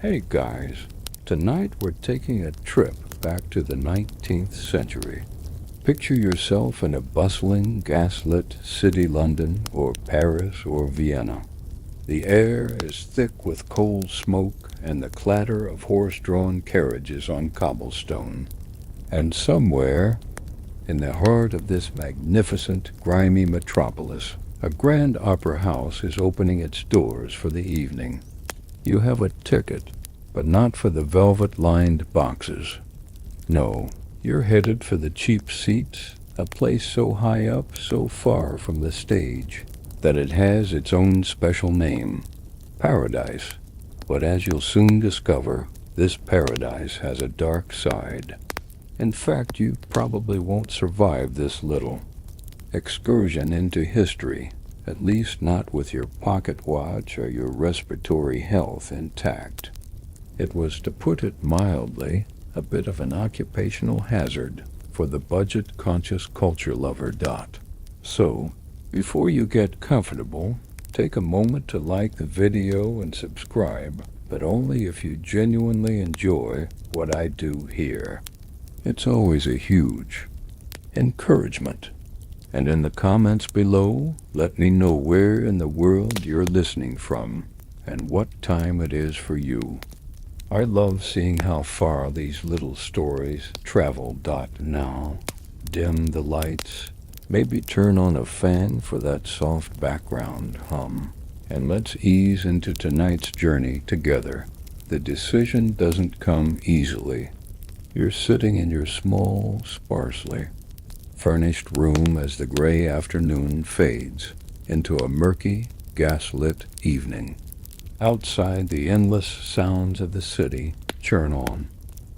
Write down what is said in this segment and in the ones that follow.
Hey guys, tonight we're taking a trip back to the 19th century. Picture yourself in a bustling, gaslit city London or Paris or Vienna. The air is thick with coal smoke and the clatter of horse-drawn carriages on cobblestone. And somewhere, in the heart of this magnificent, grimy metropolis, a grand opera house is opening its doors for the evening. You have a ticket, but not for the velvet-lined boxes. No, you're headed for the cheap seats, a place so high up, so far from the stage, that it has its own special name, Paradise. But as you'll soon discover, this paradise has a dark side. In fact, you probably won't survive this little excursion into history, at least not with your pocket watch or your respiratory health intact. It was, to put it mildly, a bit of an occupational hazard for the budget-conscious culture lover. So, before you get comfortable, take a moment to like the video and subscribe, but only if you genuinely enjoy what I do here. It's always a huge encouragement. And in the comments below, let me know where in the world you're listening from and what time it is for you. I love seeing how far these little stories travel. Now, dim the lights, maybe turn on a fan for that soft background hum, and let's ease into tonight's journey together. The decision doesn't come easily. You're sitting in your small, sparsely furnished room as the gray afternoon fades into a murky, gaslit evening. Outside, the endless sounds of the city churn on.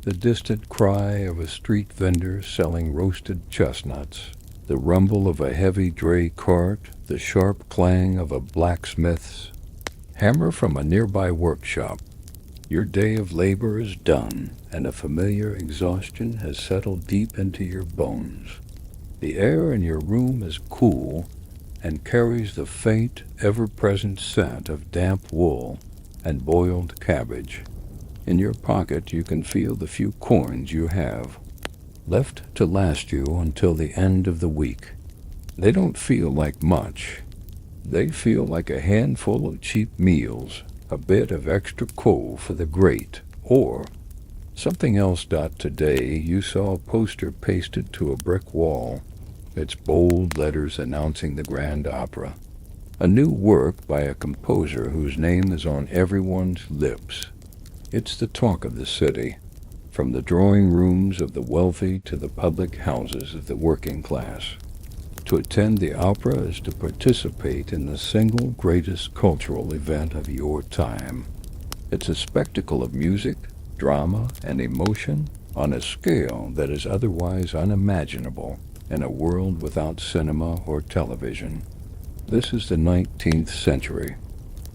The distant cry of a street vendor selling roasted chestnuts, the rumble of a heavy dray cart, the sharp clang of a blacksmith's hammer from a nearby workshop. Your day of labor is done, and a familiar exhaustion has settled deep into your bones. The air in your room is cool and carries the faint, ever-present scent of damp wool and boiled cabbage. In your pocket you can feel the few coins you have, left to last you until the end of the week. They don't feel like much. They feel like a handful of cheap meals, a bit of extra coal for the grate, or something else. Today you saw a poster pasted to a brick wall. Its bold letters announcing the Grand Opera, a new work by a composer whose name is on everyone's lips. It's the talk of the city, from the drawing rooms of the wealthy to the public houses of the working class. To attend the opera is to participate in the single greatest cultural event of your time. It's a spectacle of music, drama, and emotion on a scale that is otherwise unimaginable in a world without cinema or television. This is the 19th century,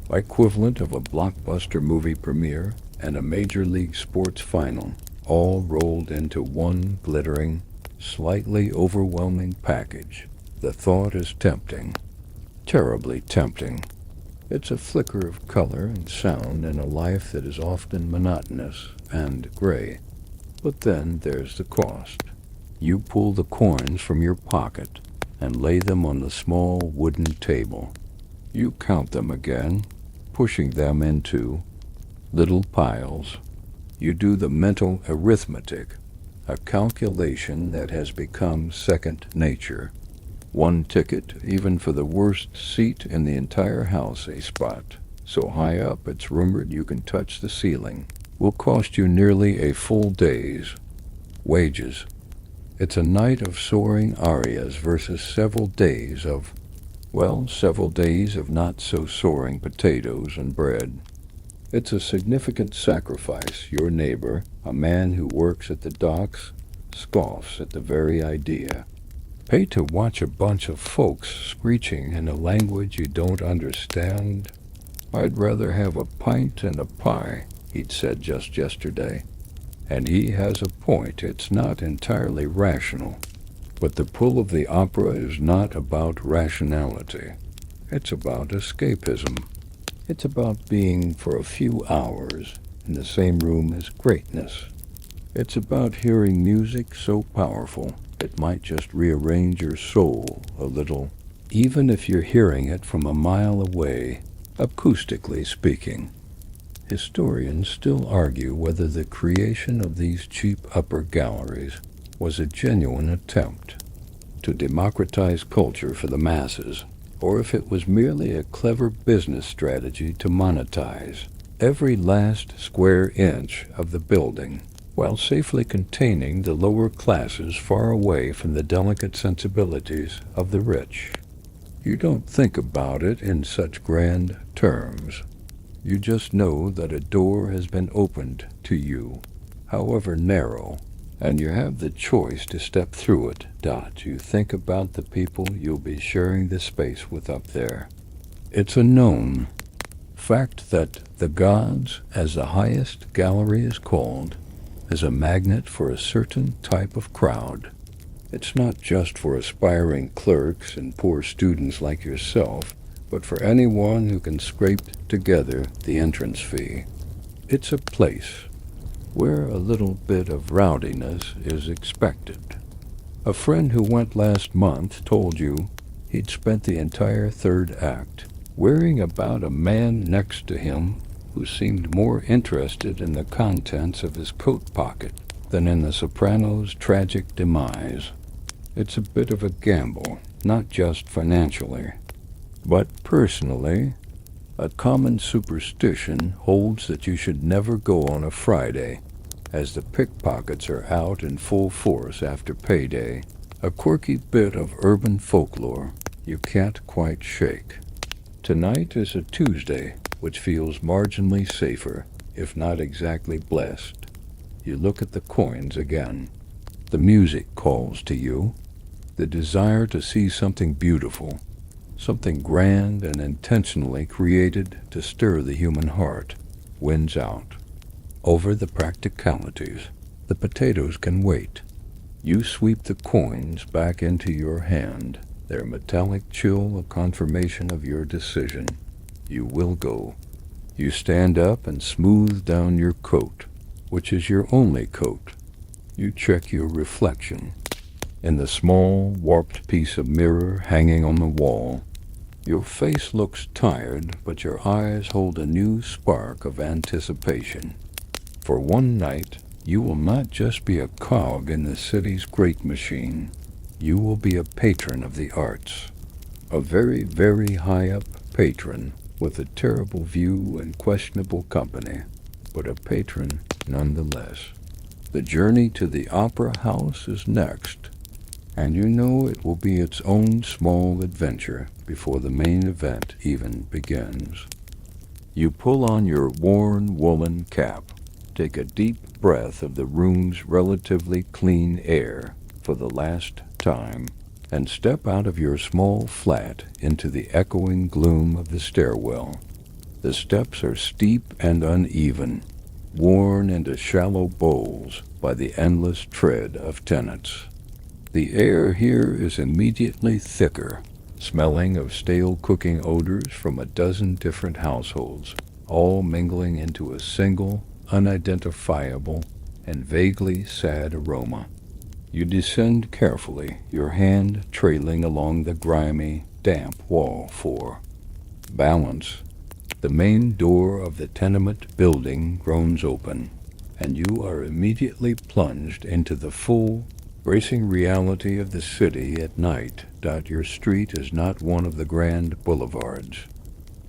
equivalent of a blockbuster movie premiere and a major league sports final, all rolled into one glittering, slightly overwhelming package. The thought is tempting, terribly tempting. It's a flicker of color and sound in a life that is often monotonous and gray. But then there's the cost. You pull the coins from your pocket and lay them on the small wooden table. You count them again, pushing them into little piles. You do the mental arithmetic, a calculation that has become second nature. One ticket, even for the worst seat in the entire house, a spot so high up it's rumored you can touch the ceiling, will cost you nearly a full day's wages. It's a night of soaring arias versus several days of not-so-soaring potatoes and bread. It's a significant sacrifice. Your neighbor, a man who works at the docks, scoffs at the very idea. Pay to watch a bunch of folks screeching in a language you don't understand? I'd rather have a pint and a pie, he'd said just yesterday. And he has a point. It's not entirely rational. But the pull of the opera is not about rationality. It's about escapism. It's about being for a few hours in the same room as greatness. It's about hearing music so powerful it might just rearrange your soul a little, even if you're hearing it from a mile away, acoustically speaking. Historians still argue whether the creation of these cheap upper galleries was a genuine attempt to democratize culture for the masses, or if it was merely a clever business strategy to monetize every last square inch of the building, while safely containing the lower classes far away from the delicate sensibilities of the rich. You don't think about it in such grand terms. You just know that a door has been opened to you, however narrow, and you have the choice to step through it. You think about the people you'll be sharing the space with up there. It's a known fact that the Gods, as the highest gallery is called, is a magnet for a certain type of crowd. It's not just for aspiring clerks and poor students like yourself, but for anyone who can scrape together the entrance fee. It's a place where a little bit of rowdiness is expected. A friend who went last month told you he'd spent the entire third act worrying about a man next to him who seemed more interested in the contents of his coat pocket than in the soprano's tragic demise. It's a bit of a gamble, not just financially, but personally. A common superstition holds that you should never go on a Friday, as the pickpockets are out in full force after payday, a quirky bit of urban folklore you can't quite shake. Tonight is a Tuesday, which feels marginally safer, if not exactly blessed. You look at the coins again. The music calls to you. The desire to see something beautiful, something grand and intentionally created to stir the human heart, wins out. Over the practicalities, the potatoes can wait. You sweep the coins back into your hand, their metallic chill a confirmation of your decision. You will go. You stand up and smooth down your coat, which is your only coat. You check your reflection in the small, warped piece of mirror hanging on the wall. Your face looks tired, but your eyes hold a new spark of anticipation. For one night, you will not just be a cog in the city's great machine. You will be a patron of the arts. A very, very high-up patron with a terrible view and questionable company, but a patron nonetheless. The journey to the opera house is next, and you know it will be its own small adventure before the main event even begins. You pull on your worn woolen cap, take a deep breath of the room's relatively clean air for the last time, and step out of your small flat into the echoing gloom of the stairwell. The steps are steep and uneven, worn into shallow bowls by the endless tread of tenants. The air here is immediately thicker, smelling of stale cooking odors from a dozen different households, all mingling into a single, unidentifiable, and vaguely sad aroma. You descend carefully, your hand trailing along the grimy, damp wall for balance. The main door of the tenement building groans open, and you are immediately plunged into the full, bracing reality of the city at night. Your street is not one of the grand boulevards.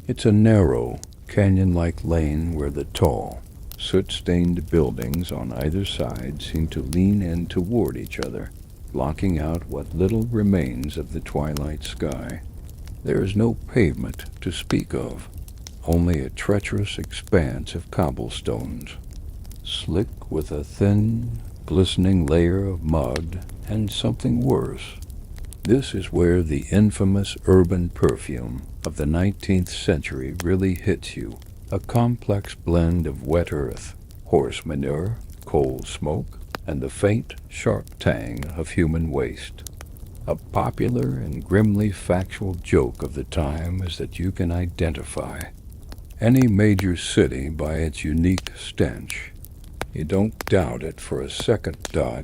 It's a narrow, canyon-like lane where the tall, soot-stained buildings on either side seem to lean in toward each other, blocking out what little remains of the twilight sky. There is no pavement to speak of, only a treacherous expanse of cobblestones, slick with a thin, glistening layer of mud and something worse. This is where the infamous urban perfume of the 19th century really hits you, a complex blend of wet earth, horse manure, coal smoke, and the faint, sharp tang of human waste. A popular and grimly factual joke of the time is that you can identify any major city by its unique stench. You don't doubt it for a second.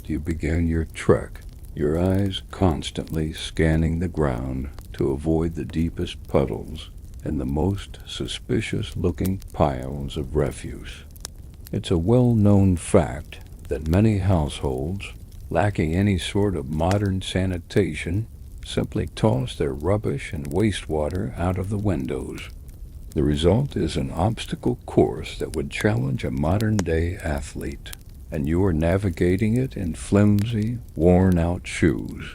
You begin your trek, your eyes constantly scanning the ground to avoid the deepest puddles and the most suspicious-looking piles of refuse. It's a well-known fact that many households, lacking any sort of modern sanitation, simply toss their rubbish and wastewater out of the windows. The result is an obstacle course that would challenge a modern-day athlete, and you are navigating it in flimsy, worn-out shoes.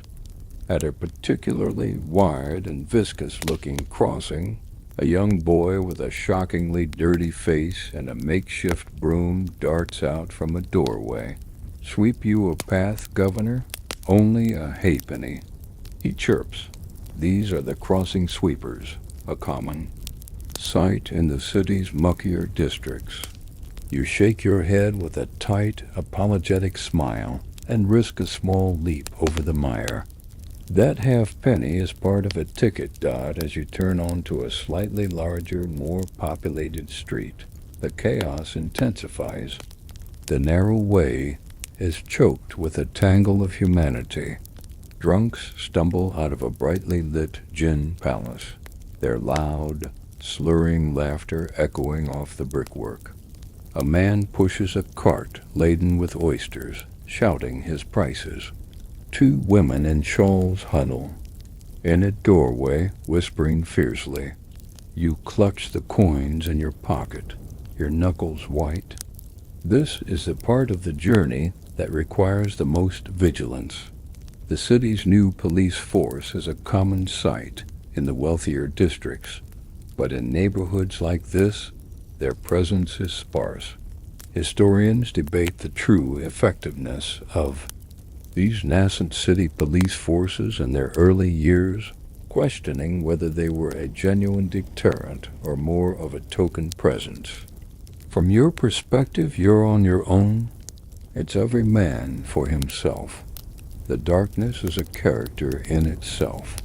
At a particularly wide and viscous-looking crossing, a young boy with a shockingly dirty face and a makeshift broom darts out from a doorway. "Sweep you a path, Governor? Only a halfpenny." He chirps. These are the crossing sweepers, a common sight in the city's muckier districts. You shake your head with a tight, apologetic smile and risk a small leap over the mire. That halfpenny is part of a ticket dot as you turn onto a slightly larger, more populated street. The chaos intensifies. The narrow way is choked with a tangle of humanity. Drunks stumble out of a brightly lit gin palace, their loud, slurring laughter echoing off the brickwork. A man pushes a cart laden with oysters, shouting his prices. Two women in shawls huddle in a doorway, whispering fiercely. You clutch the coins in your pocket, your knuckles white. This is the part of the journey that requires the most vigilance. The city's new police force is a common sight in the wealthier districts, but in neighborhoods like this, their presence is sparse. Historians debate the true effectiveness of these nascent city police forces in their early years, questioning whether they were a genuine deterrent or more of a token presence. From your perspective, you're on your own. It's every man for himself. The darkness is a character in itself.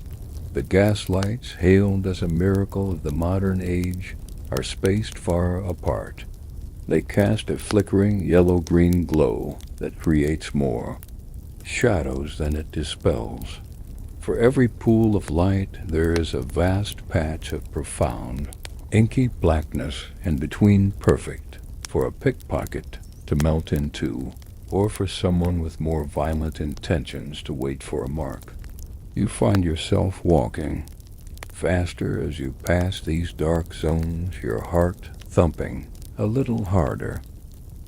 The gaslights, hailed as a miracle of the modern age, are spaced far apart. They cast a flickering yellow-green glow that creates more shadows than it dispels. For every pool of light, there is a vast patch of profound, inky blackness in between, perfect for a pickpocket to melt into, or for someone with more violent intentions to wait for a mark. You find yourself walking faster as you pass these dark zones, your heart thumping a little harder.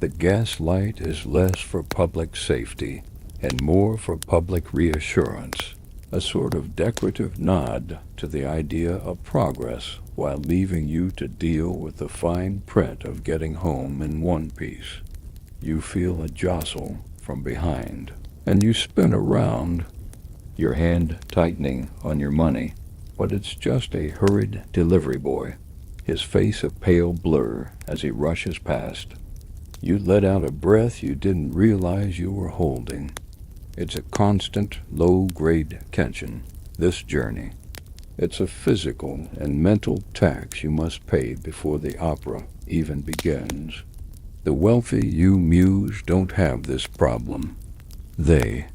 The gaslight is less for public safety and more for public reassurance, a sort of decorative nod to the idea of progress while leaving you to deal with the fine print of getting home in one piece. You feel a jostle from behind, and you spin around, your hand tightening on your money, but it's just a hurried delivery boy, his face a pale blur as he rushes past. You let out a breath you didn't realize you were holding. It's a constant, low-grade tension, this journey. It's a physical and mental tax you must pay before the opera even begins. The wealthy, you muse, don't have this problem. They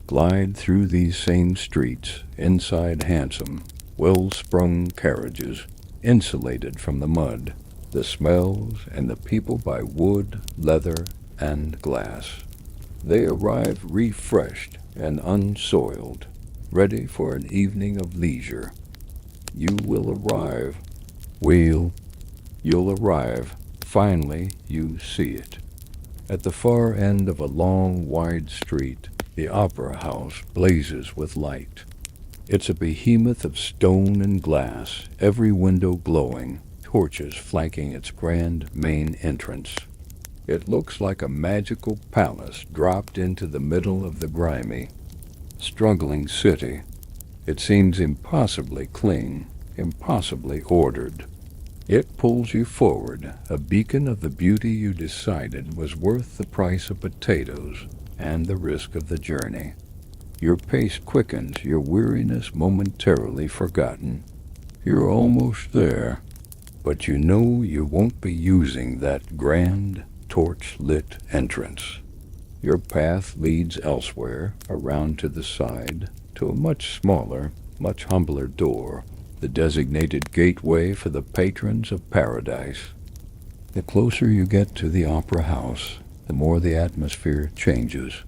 glide through these same streets inside handsome, well-sprung carriages, insulated from the mud, the smells, and the people by wood, leather, and glass. They arrive refreshed and unsoiled, ready for an evening of leisure. You will arrive. You'll arrive. Finally, you see it. At the far end of a long, wide street, the opera house blazes with light. It's a behemoth of stone and glass, every window glowing, torches flanking its grand main entrance. It looks like a magical palace dropped into the middle of the grimy, struggling city. It seems impossibly clean, impossibly ordered. It pulls you forward, a beacon of the beauty you decided was worth the price of potatoes and the risk of the journey. Your pace quickens, your weariness momentarily forgotten. You're almost there, but you know you won't be using that grand, torch-lit entrance. Your path leads elsewhere, around to the side, to a much smaller, much humbler door, the designated gateway for the patrons of paradise. The closer you get to the opera house, the more the atmosphere changes.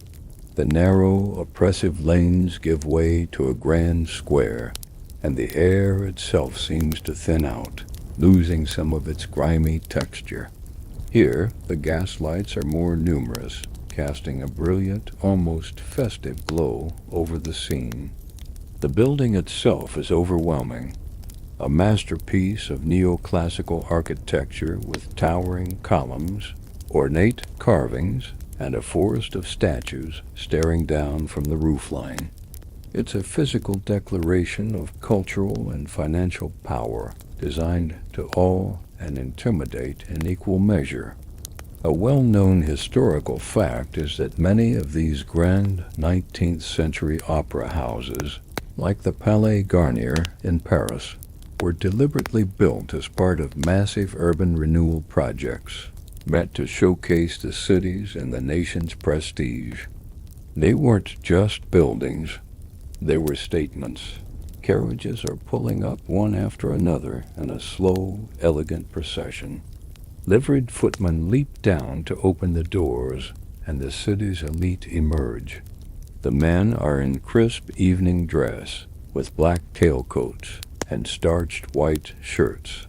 The narrow, oppressive lanes give way to a grand square, and the air itself seems to thin out, losing some of its grimy texture. Here, the gaslights are more numerous, casting a brilliant, almost festive glow over the scene. The building itself is overwhelming, a masterpiece of neoclassical architecture with towering columns, ornate carvings, and a forest of statues staring down from the roofline. It's a physical declaration of cultural and financial power, designed to awe and intimidate in equal measure. A well-known historical fact is that many of these grand 19th century opera houses, like the Palais Garnier in Paris, were deliberately built as part of massive urban renewal projects, meant to showcase the city's and the nation's prestige. They weren't just buildings, they were statements. Carriages are pulling up one after another in a slow, elegant procession. Liveried footmen leap down to open the doors, and the city's elite emerge. The men are in crisp evening dress, with black tailcoats and starched white shirts.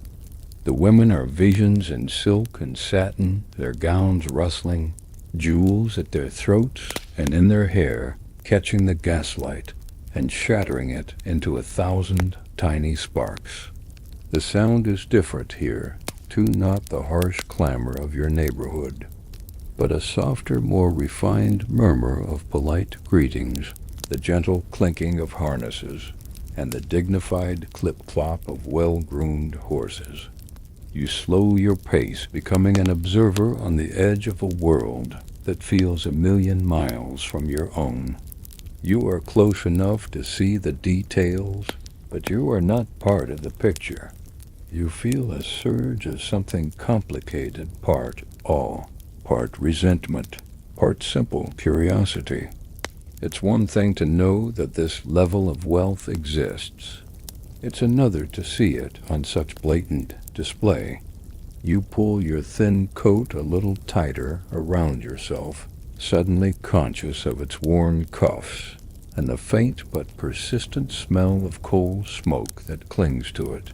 The women are visions in silk and satin, their gowns rustling, jewels at their throats and in their hair, catching the gaslight and shattering it into 1,000 tiny sparks. The sound is different here, too, not the harsh clamor of your neighborhood, but a softer, more refined murmur of polite greetings, the gentle clinking of harnesses, and the dignified clip-clop of well-groomed horses. You slow your pace, becoming an observer on the edge of a world that feels 1,000,000 miles from your own. You are close enough to see the details, but you are not part of the picture. You feel a surge of something complicated, part awe, part resentment, part simple curiosity. It's one thing to know that this level of wealth exists. It's another to see it on such blatant display. You pull your thin coat a little tighter around yourself, suddenly conscious of its worn cuffs and the faint but persistent smell of coal smoke that clings to it.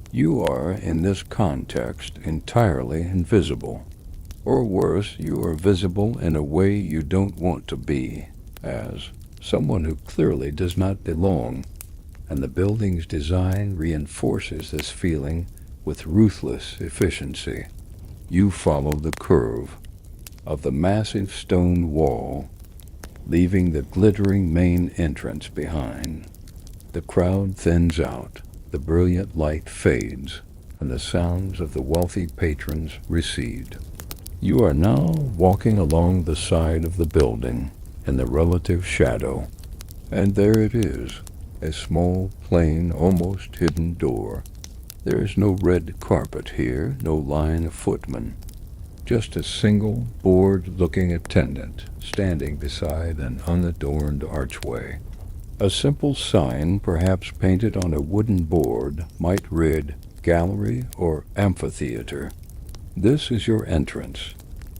You are, in this context, entirely invisible. Or worse, you are visible in a way you don't want to be, as someone who clearly does not belong, and the building's design reinforces this feeling with ruthless efficiency. You follow the curve of the massive stone wall, leaving the glittering main entrance behind. The crowd thins out, the brilliant light fades, and the sounds of the wealthy patrons recede. You are now walking along the side of the building in the relative shadow, and there it is, a small, plain, almost hidden door. There is no red carpet here, no line of footmen, just a single, bored-looking attendant standing beside an unadorned archway. A simple sign, perhaps painted on a wooden board, might read, "Gallery" or "Amphitheater." This is your entrance.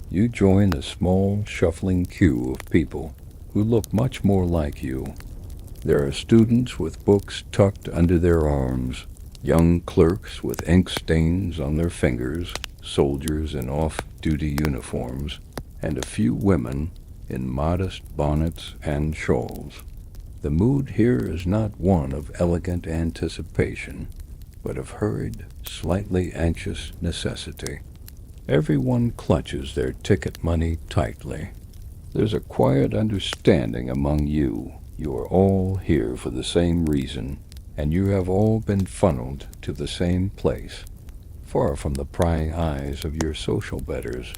You join a small, shuffling queue of people who look much more like you. There are students with books tucked under their arms, young clerks with ink stains on their fingers, soldiers in off-duty uniforms, and a few women in modest bonnets and shawls. The mood here is not one of elegant anticipation, but of hurried, slightly anxious necessity. Everyone clutches their ticket money tightly. There's a quiet understanding among you. You are all here for the same reason, and you have all been funneled to the same place, far from the prying eyes of your social betters.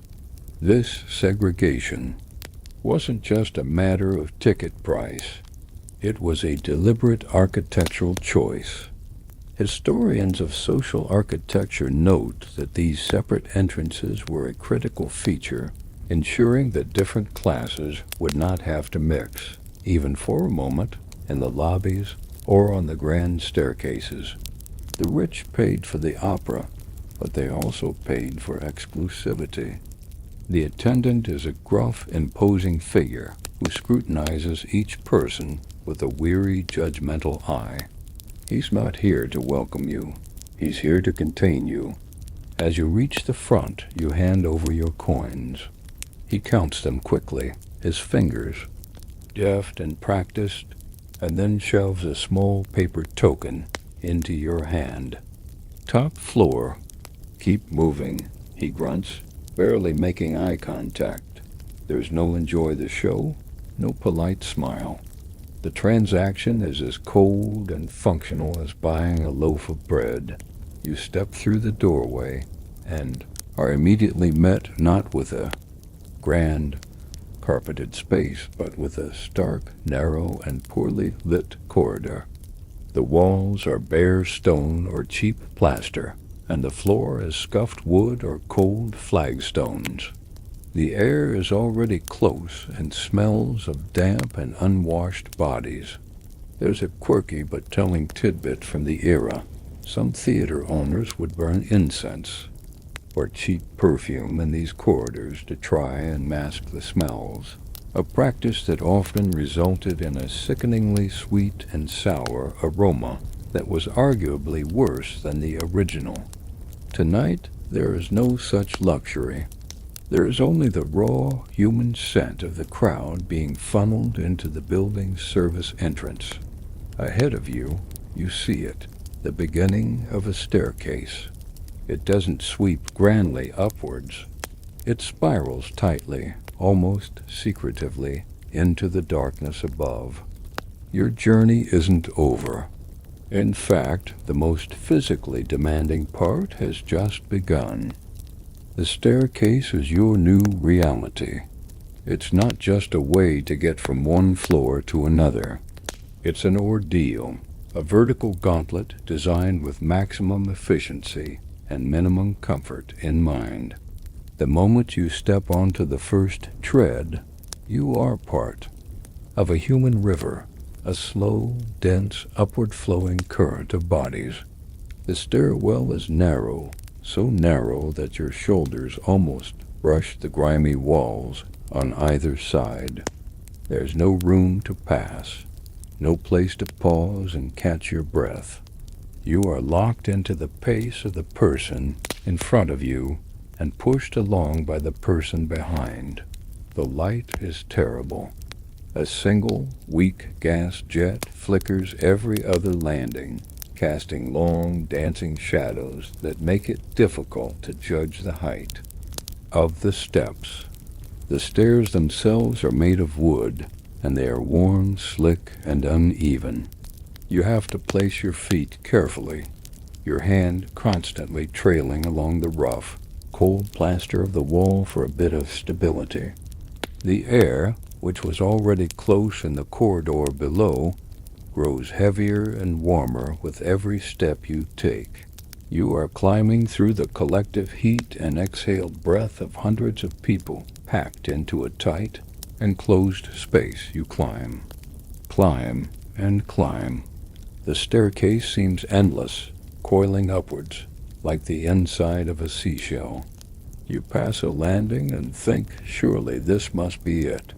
This segregation wasn't just a matter of ticket price. It was a deliberate architectural choice. Historians of social architecture note that these separate entrances were a critical feature, ensuring that different classes would not have to mix, even for a moment, in the lobbies or on the grand staircases. The rich paid for the opera, but they also paid for exclusivity. The attendant is a gruff, imposing figure who scrutinizes each person with a weary, judgmental eye. He's not here to welcome you. He's here to contain you. As you reach the front, you hand over your coins. He counts them quickly, his fingers, deft and practiced, and then shoves a small paper token into your hand. Top floor. Keep moving, he grunts, barely making eye contact. There's no enjoy the show, no polite smile. The transaction is as cold and functional as buying a loaf of bread. You step through the doorway and are immediately met not with a grand, carpeted space, but with a stark, narrow, and poorly lit corridor. The walls are bare stone or cheap plaster, and the floor is scuffed wood or cold flagstones. The air is already close and smells of damp and unwashed bodies. There's a quirky but telling tidbit from the era. Some theater owners would burn incense or cheap perfume in these corridors to try and mask the smells, a practice that often resulted in a sickeningly sweet and sour aroma that was arguably worse than the original. Tonight, there is no such luxury. There is only the raw, human scent of the crowd being funneled into the building's service entrance. Ahead of you, you see it, the beginning of a staircase. It doesn't sweep grandly upwards. It spirals tightly, almost secretively, into the darkness above. Your journey isn't over. In fact, the most physically demanding part has just begun. The staircase is your new reality. It's not just a way to get from one floor to another. It's an ordeal, a vertical gauntlet designed with maximum efficiency and minimum comfort in mind. The moment you step onto the first tread, you are part of a human river, a slow, dense, upward-flowing current of bodies. The stairwell is narrow, so narrow that your shoulders almost brush the grimy walls on either side. There's no room to pass, no place to pause and catch your breath. You are locked into the pace of the person in front of you and pushed along by the person behind. The light is terrible. A single, weak gas jet flickers every other landing, casting long, dancing shadows that make it difficult to judge the height of the steps. The stairs themselves are made of wood, and they are worn, slick, and uneven. You have to place your feet carefully, your hand constantly trailing along the rough, cold plaster of the wall for a bit of stability. The air, which was already close in the corridor below, grows heavier and warmer with every step you take. You are climbing through the collective heat and exhaled breath of hundreds of people packed into a tight, enclosed space. You climb and climb. The staircase seems endless, coiling upwards, like the inside of a seashell. You pass a landing and think, surely this must be it.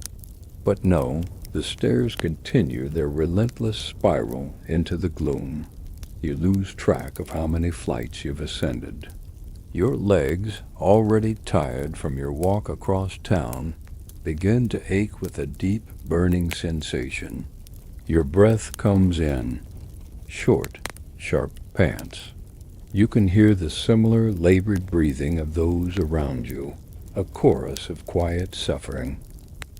But no, the stairs continue their relentless spiral into the gloom. You lose track of how many flights you've ascended. Your legs, already tired from your walk across town, begin to ache with a deep, burning sensation. Your breath comes in, short, sharp pants. You can hear the similar labored breathing of those around you, a chorus of quiet suffering.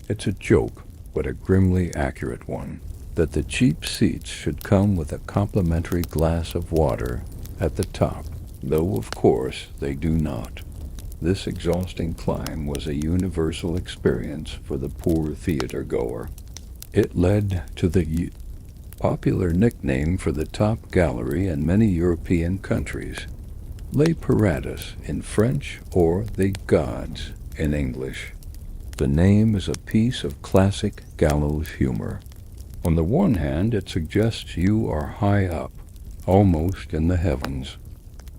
It's a joke, but a grimly accurate one, that the cheap seats should come with a complimentary glass of water at the top, though of course they do not. This exhausting climb was a universal experience for the poor theater goer. It led to the popular nickname for the top gallery in many European countries. Les Paradis in French or the Gods in English. The name is a piece of classic gallows humor. On the one hand, it suggests you are high up, almost in the heavens.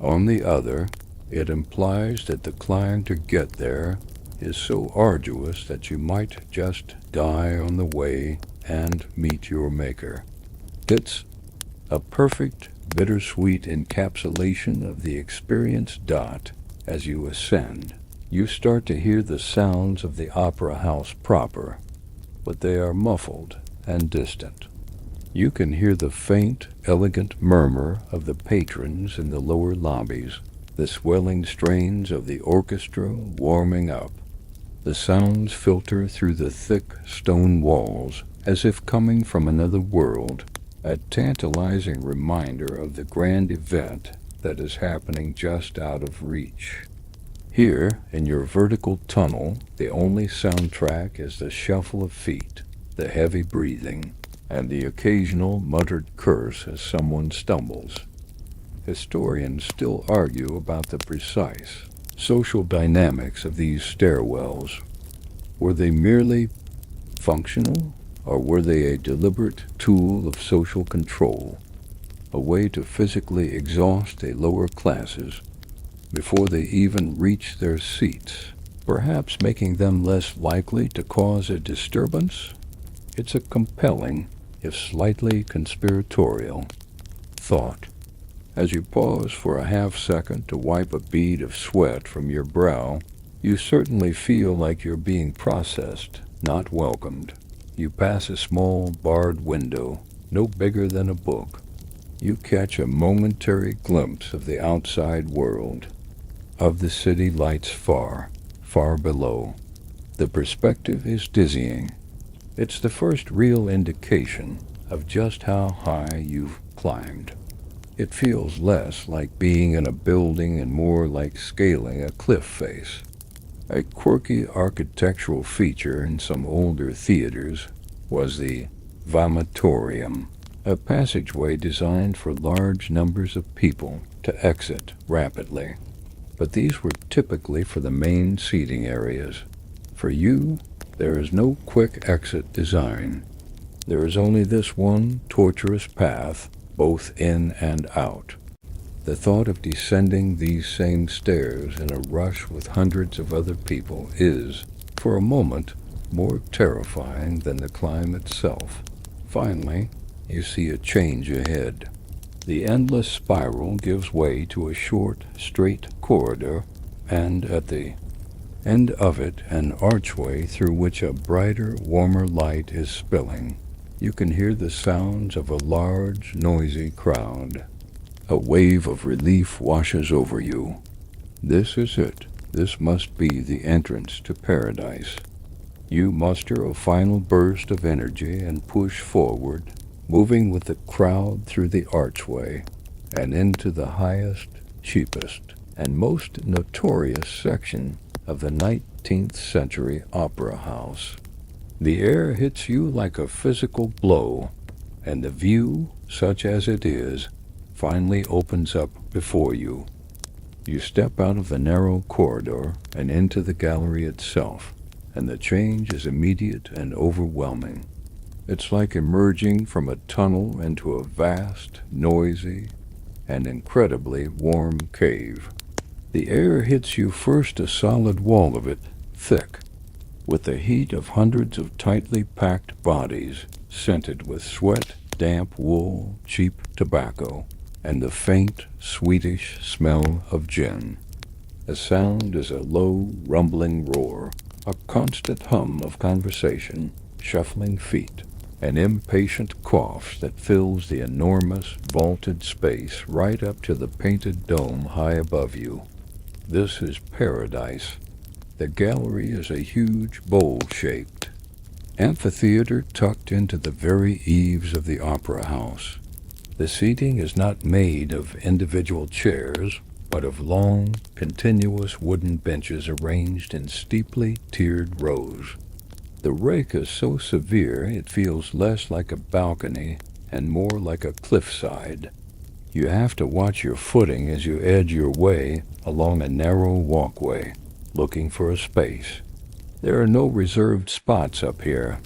On the other, it implies that the climb to get there is so arduous that you might just die on the way and meet your maker. It's a perfect, bittersweet encapsulation of the experience. As you ascend, you start to hear the sounds of the opera house proper, but they are muffled and distant. You can hear the faint, elegant murmur of the patrons in the lower lobbies, the swelling strains of the orchestra warming up. The sounds filter through the thick stone walls as if coming from another world, a tantalizing reminder of the grand event that is happening just out of reach. Here, in your vertical tunnel, the only soundtrack is the shuffle of feet, the heavy breathing, and the occasional muttered curse as someone stumbles. Historians still argue about the precise social dynamics of these stairwells. Were they merely functional, or were they a deliberate tool of social control, a way to physically exhaust the lower classes before they even reach their seats, perhaps making them less likely to cause a disturbance? It's a compelling, if slightly conspiratorial, thought. As you pause for a half-second to wipe a bead of sweat from your brow, you certainly feel like you're being processed, not welcomed. You pass a small barred window, no bigger than a book. You catch a momentary glimpse of the outside world, of the city lights far, far below. The perspective is dizzying. It's the first real indication of just how high you've climbed. It feels less like being in a building and more like scaling a cliff face. A quirky architectural feature in some older theaters was the vomitorium, a passageway designed for large numbers of people to exit rapidly. But these were typically for the main seating areas. For you, there is no quick exit design. There is only this one tortuous path, both in and out. The thought of descending these same stairs in a rush with hundreds of other people is, for a moment, more terrifying than the climb itself. Finally, you see a change ahead. The endless spiral gives way to a short, straight corridor, and at the end of it, an archway through which a brighter, warmer light is spilling. You can hear the sounds of a large, noisy crowd. A wave of relief washes over you. This is it. This must be the entrance to paradise. You muster a final burst of energy and push forward, moving with the crowd through the archway and into the highest, cheapest, and most notorious section of the 19th century opera house. The air hits you like a physical blow, and the view, such as it is, finally opens up before you. You step out of the narrow corridor and into the gallery itself, and the change is immediate and overwhelming. It's like emerging from a tunnel into a vast, noisy, and incredibly warm cave. The air hits you first a solid wall of it, thick, with the heat of hundreds of tightly packed bodies, scented with sweat, damp wool, cheap tobacco, and the faint, sweetish smell of gin. The sound is a low, rumbling roar, a constant hum of conversation, shuffling feet, and impatient coughs that fills the enormous, vaulted space right up to the painted dome high above you. This is paradise. The gallery is a huge bowl-shaped amphitheater tucked into the very eaves of the opera house. The seating is not made of individual chairs, but of long, continuous wooden benches arranged in steeply tiered rows. The rake is so severe it feels less like a balcony and more like a cliffside. You have to watch your footing as you edge your way along a narrow walkway, looking for a space. There are no reserved spots up here.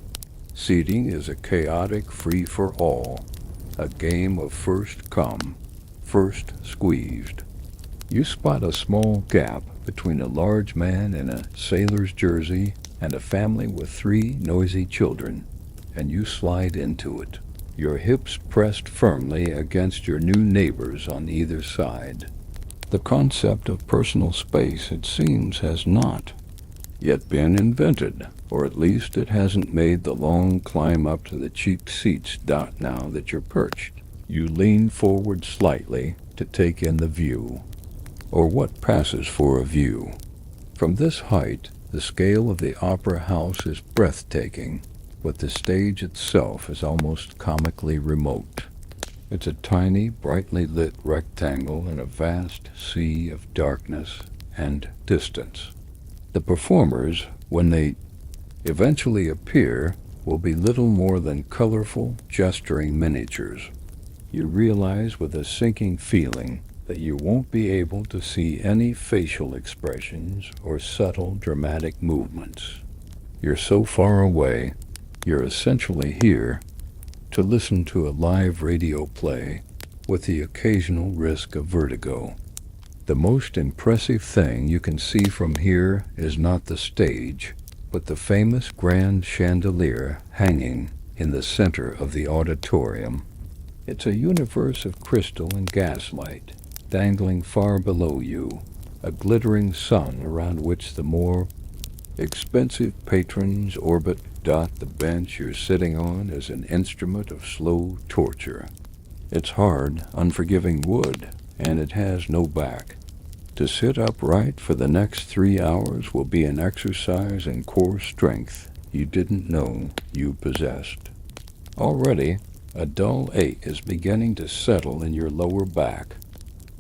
Seating is a chaotic free-for-all, a game of first come, first squeezed. You spot a small gap between a large man in a sailor's jersey and a family with 3 noisy children, and you slide into it, your hips pressed firmly against your new neighbors on either side. The concept of personal space, it seems, has not yet been invented, or at least it hasn't made the long climb up to the cheap seats now that you're perched. You lean forward slightly to take in the view, or what passes for a view. From this height, the scale of the opera house is breathtaking, but the stage itself is almost comically remote. It's a tiny, brightly lit rectangle in a vast sea of darkness and distance. The performers, when they eventually appear, will be little more than colorful, gesturing miniatures. You realize with a sinking feeling that you won't be able to see any facial expressions or subtle, dramatic movements. You're so far away, you're essentially here to listen to a live radio play with the occasional risk of vertigo. The most impressive thing you can see from here is not the stage, but the famous grand chandelier hanging in the center of the auditorium. It's a universe of crystal and gaslight, dangling far below you, a glittering sun around which the more expensive patrons orbit. The bench you're sitting on is an instrument of slow torture. It's hard, unforgiving wood, and it has no back. To sit upright for the next 3 hours will be an exercise in core strength you didn't know you possessed. Already, a dull ache is beginning to settle in your lower back.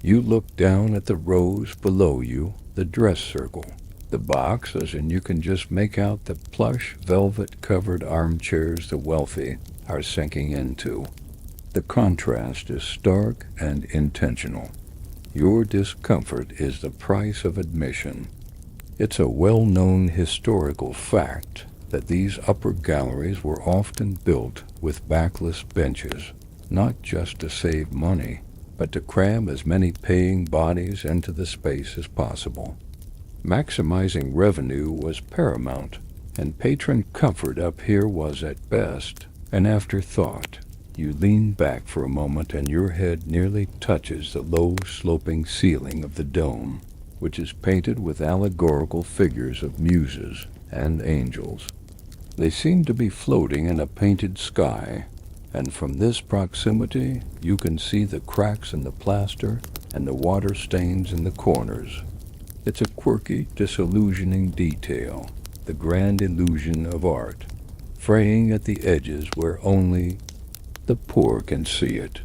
You look down at the rows below you, the dress circle. The boxes, and you can just make out the plush, velvet-covered armchairs the wealthy are sinking into. The contrast is stark and intentional. Your discomfort is the price of admission. It's a well-known historical fact that these upper galleries were often built with backless benches, not just to save money, but to cram as many paying bodies into the space as possible. Maximizing revenue was paramount, and patron comfort up here was at best an afterthought. You lean back for a moment and your head nearly touches the low sloping ceiling of the dome, which is painted with allegorical figures of muses and angels. They seem to be floating in a painted sky, and from this proximity you can see the cracks in the plaster and the water stains in the corners. It's a quirky, disillusioning detail, the grand illusion of art, fraying at the edges where only the poor can see it.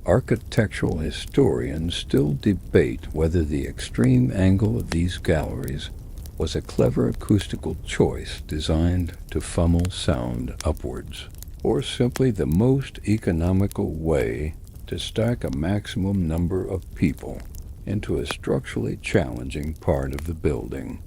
Architectural historians still debate whether the extreme angle of these galleries was a clever acoustical choice designed to funnel sound upwards, or simply the most economical way to stack a maximum number of people into a structurally challenging part of the building.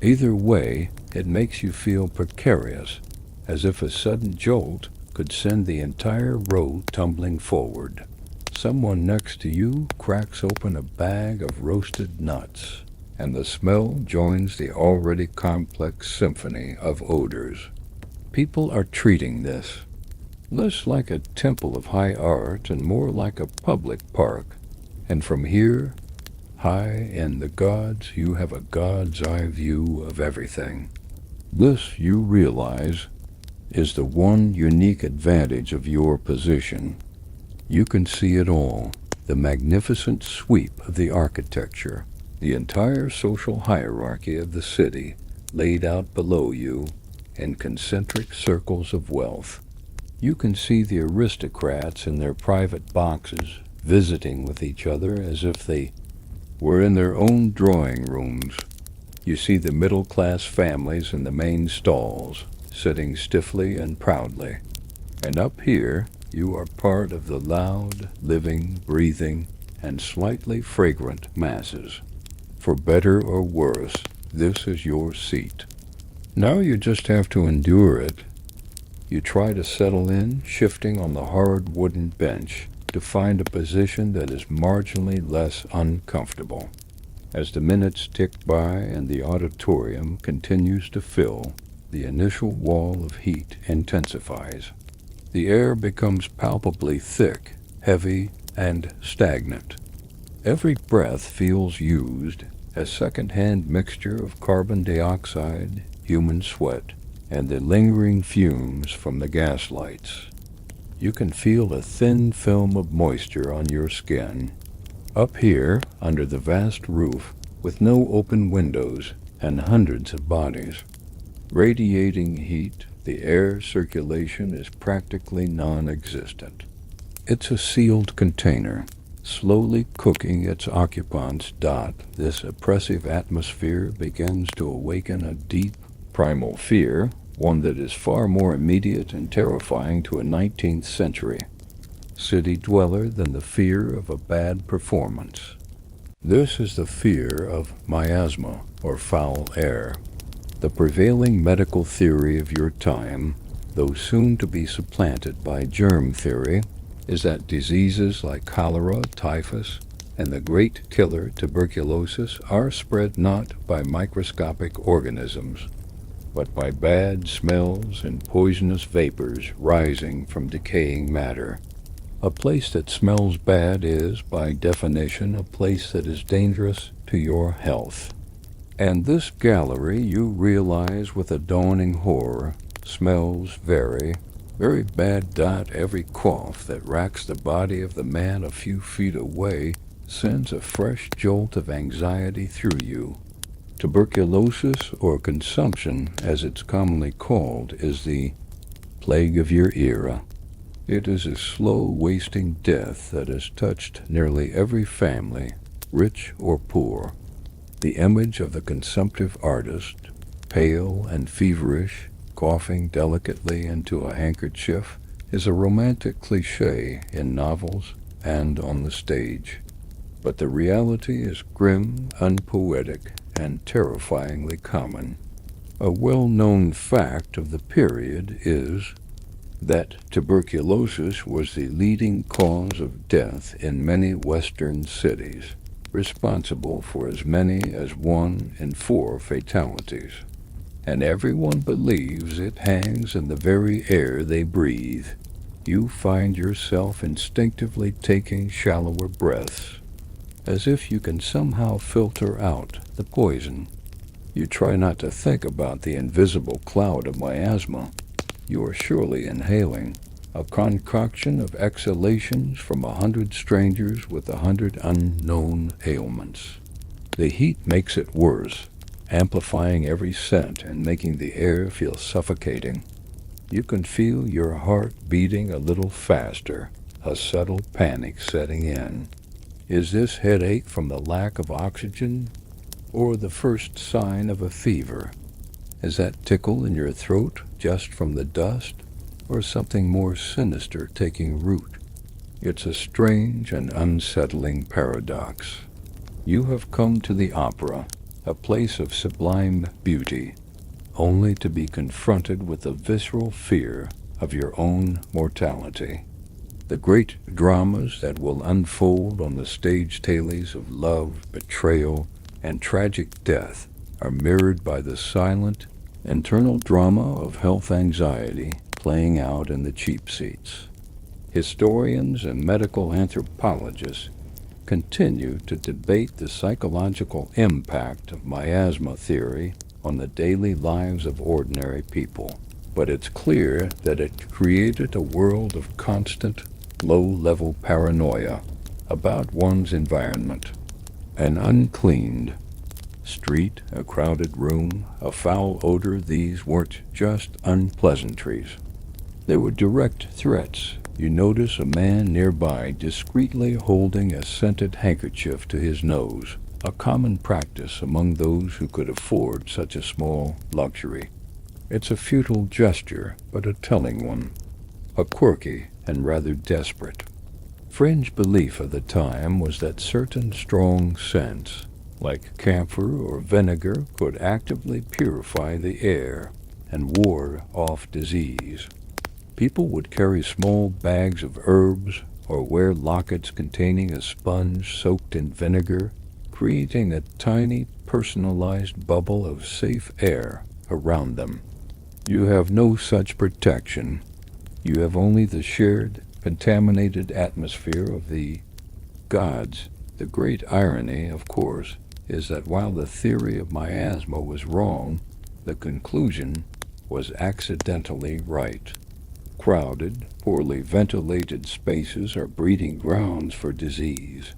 Either way, it makes you feel precarious, as if a sudden jolt could send the entire row tumbling forward. Someone next to you cracks open a bag of roasted nuts, and the smell joins the already complex symphony of odors. People are treating this less like a temple of high art and more like a public park, and from here, high in the gods, you have a god's eye view of everything. This, you realize, is the one unique advantage of your position. You can see it all, the magnificent sweep of the architecture, the entire social hierarchy of the city laid out below you in concentric circles of wealth. You can see the aristocrats in their private boxes visiting with each other as if they were in their own drawing rooms. You see the middle-class families in the main stalls, sitting stiffly and proudly. And up here, You are part of the loud, living, breathing, and slightly fragrant masses. For better or worse, this is your seat. Now you just have to endure it. You try to settle in, shifting on the hard wooden bench to find a position that is marginally less uncomfortable. As the minutes tick by and the auditorium continues to fill, the initial wall of heat intensifies. The air becomes palpably thick, heavy, and stagnant. Every breath feels used, a second-hand mixture of carbon dioxide, human sweat, and the lingering fumes from the gas lights. You can feel a thin film of moisture on your skin. Up here, under the vast roof, with no open windows and hundreds of bodies, radiating heat, the air circulation is practically non-existent. It's a sealed container, slowly cooking its occupants. This oppressive atmosphere begins to awaken a deep, primal fear, one that is far more immediate and terrifying to a 19th century city dweller than the fear of a bad performance. This is the fear of miasma, or foul air. The prevailing medical theory of your time, though soon to be supplanted by germ theory, is that diseases like cholera, typhus, and the great killer tuberculosis are spread not by microscopic organisms, but by bad smells and poisonous vapors rising from decaying matter. A place that smells bad is, by definition, a place that is dangerous to your health. And this gallery, you realize with a dawning horror, smells very bad. Every cough that racks the body of the man a few feet away sends a fresh jolt of anxiety through you. Tuberculosis, or consumption, as it's commonly called, is the plague of your era. It is a slow, wasting death that has touched nearly every family, rich or poor. The image of the consumptive artist, pale and feverish, coughing delicately into a handkerchief, is a romantic cliché in novels and on the stage. But the reality is grim, unpoetic, and terrifyingly common. A well-known fact of the period is that tuberculosis was the leading cause of death in many Western cities, responsible for as many as 1 in 4 fatalities. And everyone believes it hangs in the very air they breathe. You find yourself instinctively taking shallower breaths, as if you can somehow filter out the poison. You try not to think about the invisible cloud of miasma you are surely inhaling, a concoction of exhalations from 100 strangers with 100 unknown ailments. The heat makes it worse, amplifying every scent and making the air feel suffocating. You can feel your heart beating a little faster, a subtle panic setting in. Is this headache from the lack of oxygen, or the first sign of a fever? Is that tickle in your throat just from the dust, or something more sinister taking root? It's a strange and unsettling paradox. You have come to the opera, a place of sublime beauty, only to be confronted with the visceral fear of your own mortality. The great dramas that will unfold on the stage tables of love, betrayal, and tragic death are mirrored by the silent, internal drama of health anxiety playing out in the cheap seats. Historians and medical anthropologists continue to debate the psychological impact of miasma theory on the daily lives of ordinary people, but it's clear that it created a world of constant, low-level paranoia about one's environment. An uncleaned street, a crowded room, a foul odor, these weren't just unpleasantries. They were direct threats. You notice a man nearby discreetly holding a scented handkerchief to his nose, a common practice among those who could afford such a small luxury. It's a futile gesture, but a telling one. A quirky and rather desperate. Fringe belief of the time was that certain strong scents, like camphor or vinegar, could actively purify the air and ward off disease. People would carry small bags of herbs or wear lockets containing a sponge soaked in vinegar, creating a tiny personalized bubble of safe air around them. You have no such protection. You have only the shared, contaminated atmosphere of the gods. The great irony, of course, is that while the theory of miasma was wrong, the conclusion was accidentally right. Crowded, poorly ventilated spaces are breeding grounds for disease.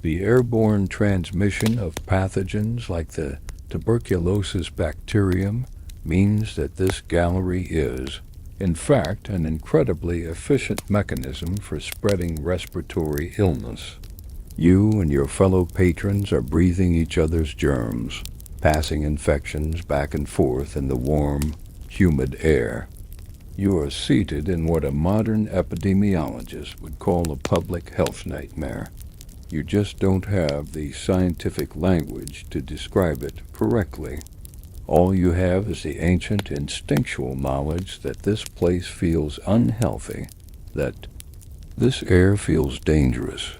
The airborne transmission of pathogens like the tuberculosis bacterium means that this gallery is, in fact, an incredibly efficient mechanism for spreading respiratory illness. You and your fellow patrons are breathing each other's germs, passing infections back and forth in the warm, humid air. You are seated in what a modern epidemiologist would call a public health nightmare. You just don't have the scientific language to describe it correctly. All you have is the ancient instinctual knowledge that this place feels unhealthy, that this air feels dangerous.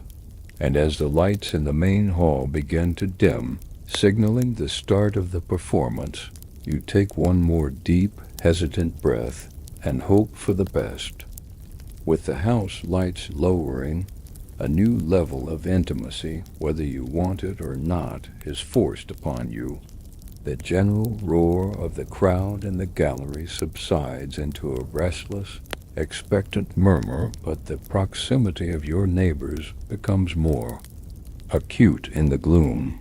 And as the lights in the main hall begin to dim, signaling the start of the performance, you take one more deep, hesitant breath and hope for the best. With the house lights lowering, a new level of intimacy, whether you want it or not, is forced upon you. The general roar of the crowd in the gallery subsides into a restless, expectant murmur, but the proximity of your neighbors becomes more acute in the gloom.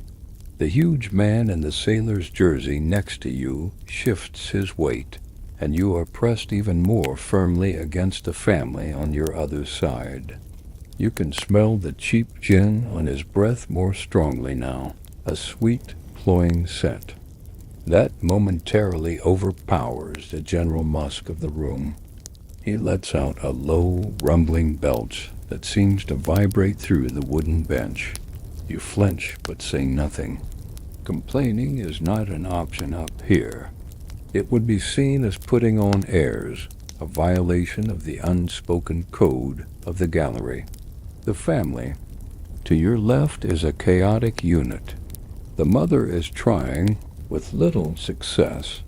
The huge man in the sailor's jersey next to you shifts his weight, and you are pressed even more firmly against the family on your other side. You can smell the cheap gin on his breath more strongly now, a sweet, cloying scent. That momentarily overpowers the general musk of the room. He lets out a low, rumbling belch that seems to vibrate through the wooden bench. You flinch but say nothing. Complaining is not an option up here. It would be seen as putting on airs, a violation of the unspoken code of the gallery. The family. To your left is a chaotic unit. The mother is trying, with little success,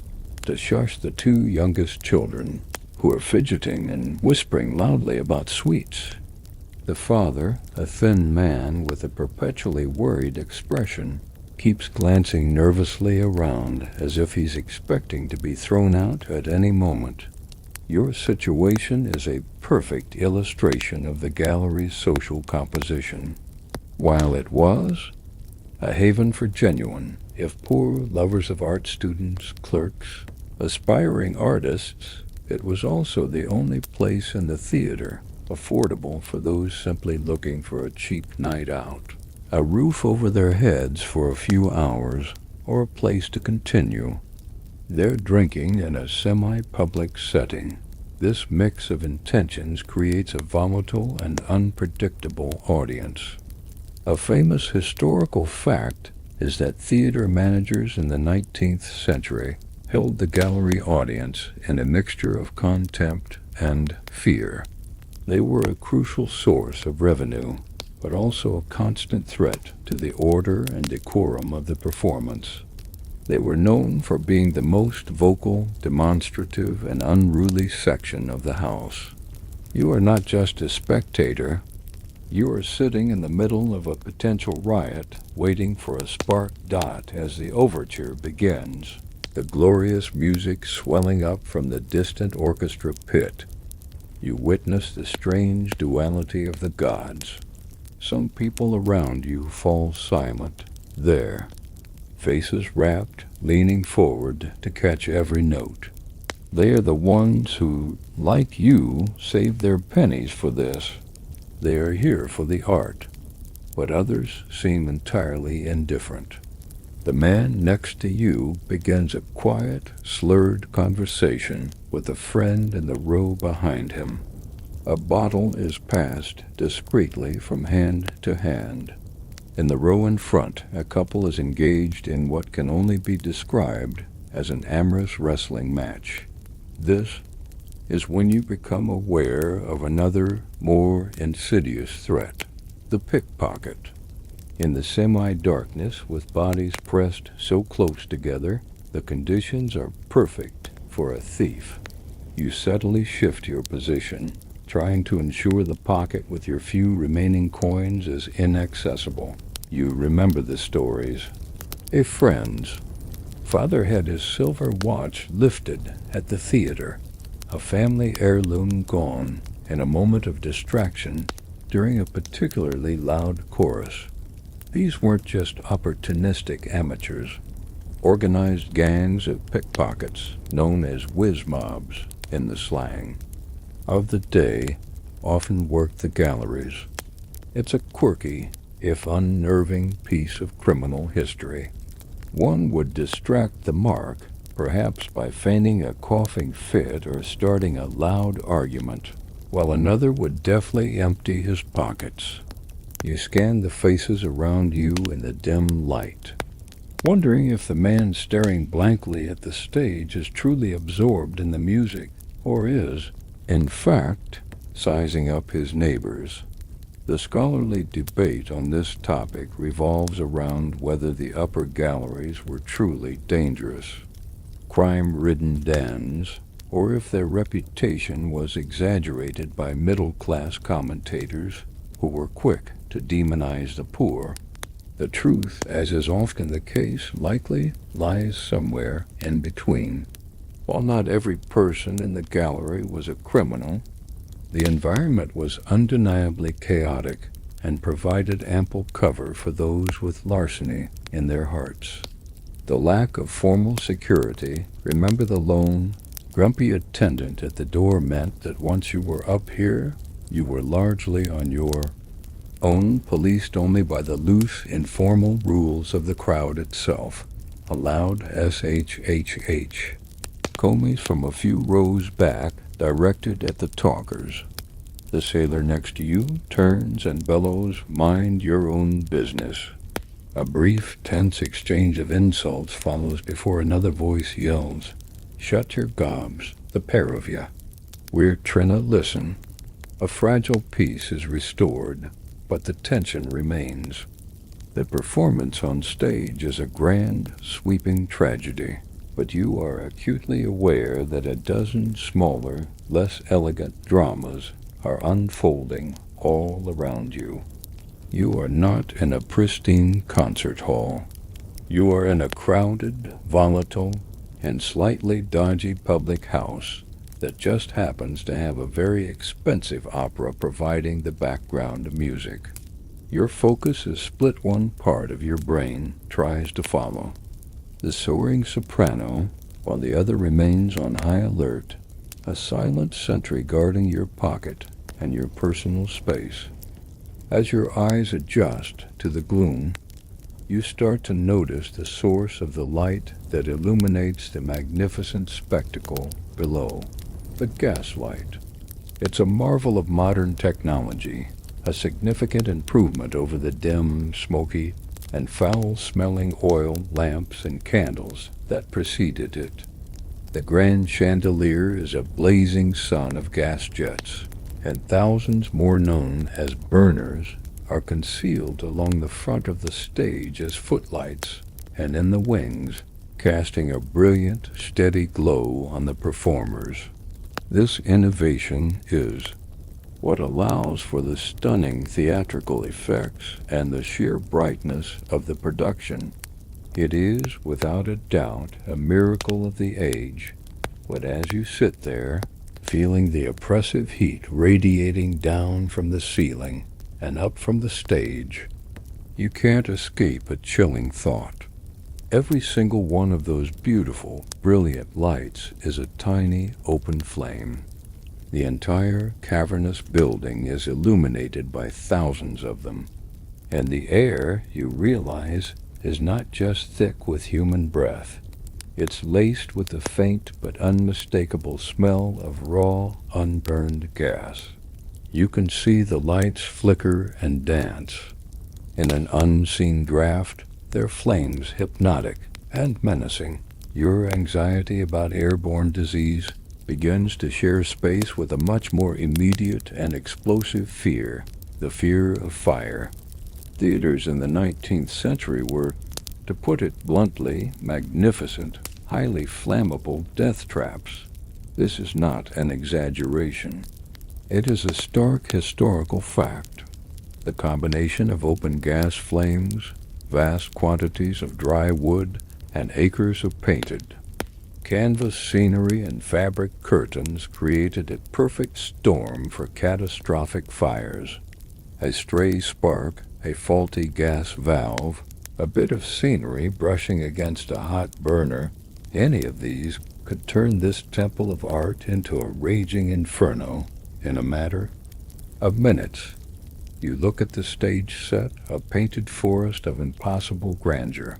to shush the two youngest children, who are fidgeting and whispering loudly about sweets. The father, a thin man with a perpetually worried expression, keeps glancing nervously around as if he's expecting to be thrown out at any moment. Your situation is a perfect illustration of the gallery's social composition. While it was a haven for genuine, if poor, lovers of art students, clerks, aspiring artists, it was also the only place in the theater affordable for those simply looking for a cheap night out, a roof over their heads for a few hours, or a place to continue their drinking in a semi-public setting. This mix of intentions creates a volatile and unpredictable audience. A famous historical fact is that theater managers in the 19th century held the gallery audience in a mixture of contempt and fear. They were a crucial source of revenue, but also a constant threat to the order and decorum of the performance. They were known for being the most vocal, demonstrative, and unruly section of the house. You are not just a spectator. You are sitting in the middle of a potential riot, waiting for a spark dot as the overture begins, the glorious music swelling up from the distant orchestra pit. You witness the strange duality of the gods. Some people around you fall silent, there, faces rapt, leaning forward to catch every note. They are the ones who, like you, saved their pennies for this. They are here for the art, but others seem entirely indifferent. The man next to you begins a quiet, slurred conversation with a friend in the row behind him. A bottle is passed discreetly from hand to hand. In the row in front, a couple is engaged in what can only be described as an amorous wrestling match. This is when you become aware of another, more insidious threat, the pickpocket. In the semi-darkness, with bodies pressed so close together, the conditions are perfect for a thief. You subtly shift your position, trying to ensure the pocket with your few remaining coins is inaccessible. You remember the stories. A friend's father had his silver watch lifted at the theater, a family heirloom gone in a moment of distraction during a particularly loud chorus. These weren't just opportunistic amateurs. Organized gangs of pickpockets, known as whiz mobs in the slang of the day, often worked the galleries. It's a quirky, if unnerving, piece of criminal history. One would distract the mark, perhaps by feigning a coughing fit or starting a loud argument, while another would deftly empty his pockets. You scan the faces around you in the dim light, wondering if the man staring blankly at the stage is truly absorbed in the music, or is, in fact, sizing up his neighbors. The scholarly debate on this topic revolves around whether the upper galleries were truly dangerous, crime-ridden dens, or if their reputation was exaggerated by middle-class commentators who were quick to demonize the poor. The truth, as is often the case, likely lies somewhere in between. While not every person in the gallery was a criminal, the environment was undeniably chaotic and provided ample cover for those with larceny in their hearts. The lack of formal security, remember the lone, grumpy attendant at the door, meant that once you were up here, you were largely on your own, policed only by the loose, informal rules of the crowd itself. A loud SHHH, commies from a few rows back, directed at the talkers. The sailor next to you turns and bellows, "Mind your own business." A brief, tense exchange of insults follows before another voice yells, "Shut your gobs, the pair of ya. We're trinna listen." A fragile peace is restored, but the tension remains. The performance on stage is a grand, sweeping tragedy, but you are acutely aware that a dozen smaller, less elegant dramas are unfolding all around you. You are not in a pristine concert hall. You are in a crowded, volatile, and slightly dodgy public house that just happens to have a very expensive opera providing the background music. Your focus is split. One part of your brain tries to follow the soaring soprano, while the other remains on high alert, a silent sentry guarding your pocket and your personal space. As your eyes adjust to the gloom, you start to notice the source of the light that illuminates the magnificent spectacle below, the gaslight. It's a marvel of modern technology, a significant improvement over the dim, smoky, and foul-smelling oil lamps and candles that preceded it. The grand chandelier is a blazing sun of gas jets, and thousands more known as burners are concealed along the front of the stage as footlights and in the wings, casting a brilliant, steady glow on the performers. This innovation is what allows for the stunning theatrical effects and the sheer brightness of the production. It is, without a doubt, a miracle of the age, but as you sit there, feeling the oppressive heat radiating down from the ceiling and up from the stage, you can't escape a chilling thought. Every single one of those beautiful, brilliant lights is a tiny, open flame. The entire cavernous building is illuminated by thousands of them, and the air, you realize, is not just thick with human breath. It's laced with the faint but unmistakable smell of raw, unburned gas. You can see the lights flicker and dance. In an unseen draft, their flames hypnotic and menacing. Your anxiety about airborne disease begins to share space with a much more immediate and explosive fear, the fear of fire. Theaters in the 19th century were, to put it bluntly, magnificent, highly flammable death traps. This is not an exaggeration. It is a stark historical fact. The combination of open gas flames, vast quantities of dry wood, and acres of painted canvas scenery and fabric curtains created a perfect storm for catastrophic fires. A stray spark, a faulty gas valve, a bit of scenery brushing against a hot burner, any of these could turn this temple of art into a raging inferno in a matter of minutes. You look at the stage set, a painted forest of impossible grandeur.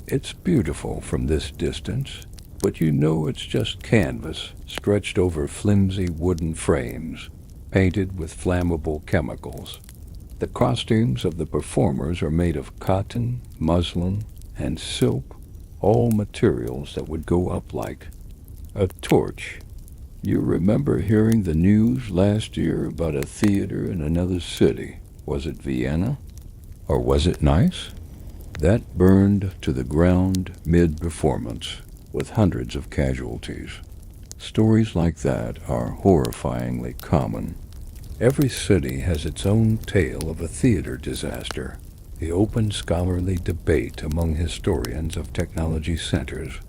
It's beautiful from this distance, but you know it's just canvas stretched over flimsy wooden frames, painted with flammable chemicals. The costumes of the performers are made of cotton, muslin, and silk, all materials that would go up like a torch. You remember hearing the news last year about a theater in another city. Was it Vienna? Or was it Nice? That burned to the ground mid-performance, with hundreds of casualties. Stories like that are horrifyingly common. Every city has its own tale of a theater disaster, the open scholarly debate among historians of technology centers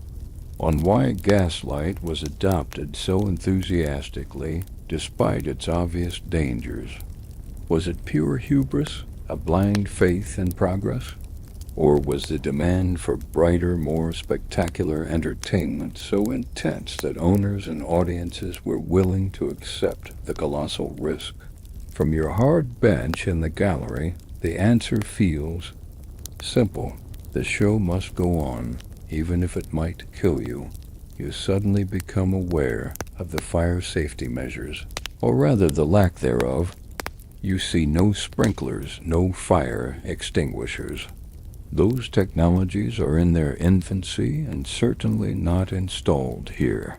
on why gaslight was adopted so enthusiastically despite its obvious dangers. Was it pure hubris, a blind faith in progress? Or was the demand for brighter, more spectacular entertainment so intense that owners and audiences were willing to accept the colossal risk? From your hard bench in the gallery, the answer feels simple. The show must go on, even if it might kill you. You suddenly become aware of the fire safety measures, or rather the lack thereof. You see no sprinklers, no fire extinguishers. Those technologies are in their infancy and certainly not installed here.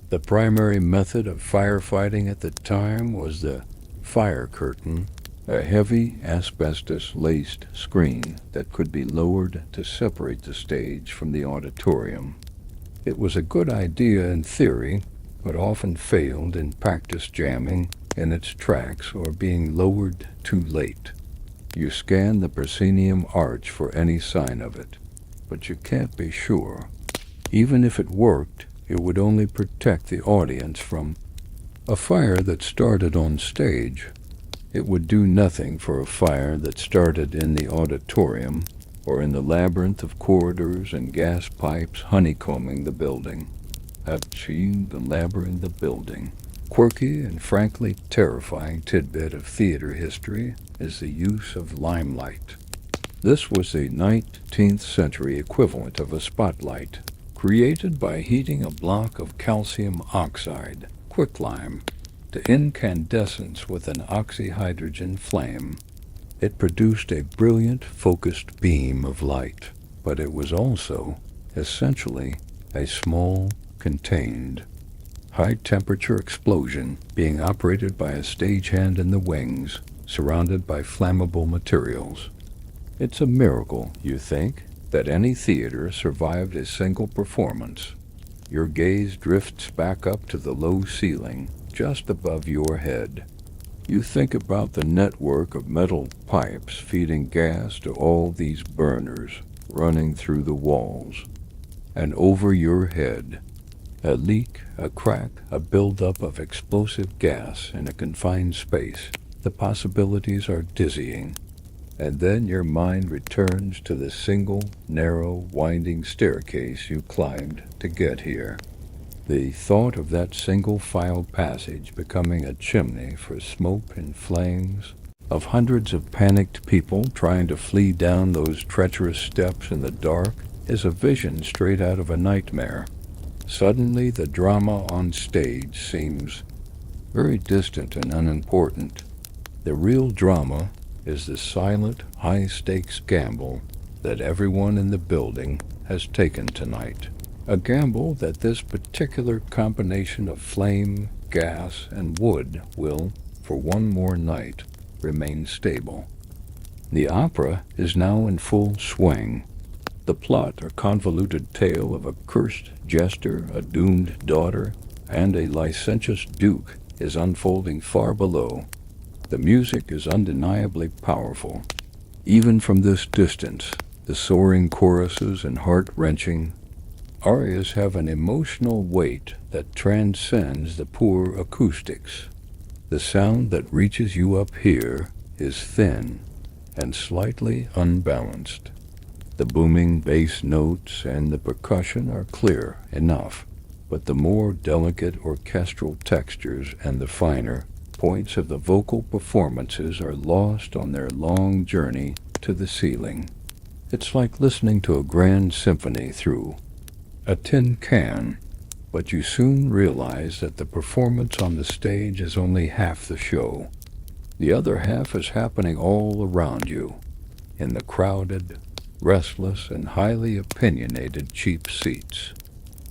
The primary method of firefighting at the time was the fire curtain, a heavy asbestos-laced screen that could be lowered to separate the stage from the auditorium. It was a good idea in theory, but often failed in practice, jamming in its tracks or being lowered too late. You scan the proscenium arch for any sign of it, but you can't be sure. Even if it worked, it would only protect the audience from a fire that started on stage. It would do nothing for a fire that started in the auditorium or in the labyrinth of corridors and gas pipes honeycombing the building. Achoo, the labyrinth of building. Quirky and frankly terrifying tidbit of theater history is the use of limelight. This was the 19th century equivalent of a spotlight, created by heating a block of calcium oxide, quicklime, to incandescence with an oxyhydrogen flame. It produced a brilliant focused beam of light, but it was also, essentially, a small, contained, high-temperature explosion being operated by a stagehand in the wings, surrounded by flammable materials. It's a miracle, you think, that any theater survived a single performance. Your gaze drifts back up to the low ceiling, just above your head. You think about the network of metal pipes feeding gas to all these burners running through the walls. And over your head, a leak, a crack, a buildup of explosive gas in a confined space. The possibilities are dizzying. And then your mind returns to the single, narrow, winding staircase you climbed to get here. The thought of that single-file passage becoming a chimney for smoke and flames, of hundreds of panicked people trying to flee down those treacherous steps in the dark, is a vision straight out of a nightmare. Suddenly the drama on stage seems very distant and unimportant. The real drama is the silent, high-stakes gamble that everyone in the building has taken tonight. A gamble that this particular combination of flame, gas, and wood will, for one more night, remain stable. The opera is now in full swing. The plot, a convoluted tale of a cursed jester, a doomed daughter, and a licentious duke, is unfolding far below. The music is undeniably powerful. Even from this distance, the soaring choruses and heart-wrenching arias have an emotional weight that transcends the poor acoustics. The sound that reaches you up here is thin and slightly unbalanced. The booming bass notes and the percussion are clear enough, but the more delicate orchestral textures and the finer points of the vocal performances are lost on their long journey to the ceiling. It's like listening to a grand symphony through a tin can, but you soon realize that the performance on the stage is only half the show. The other half is happening all around you, in the crowded, restless, and highly opinionated cheap seats.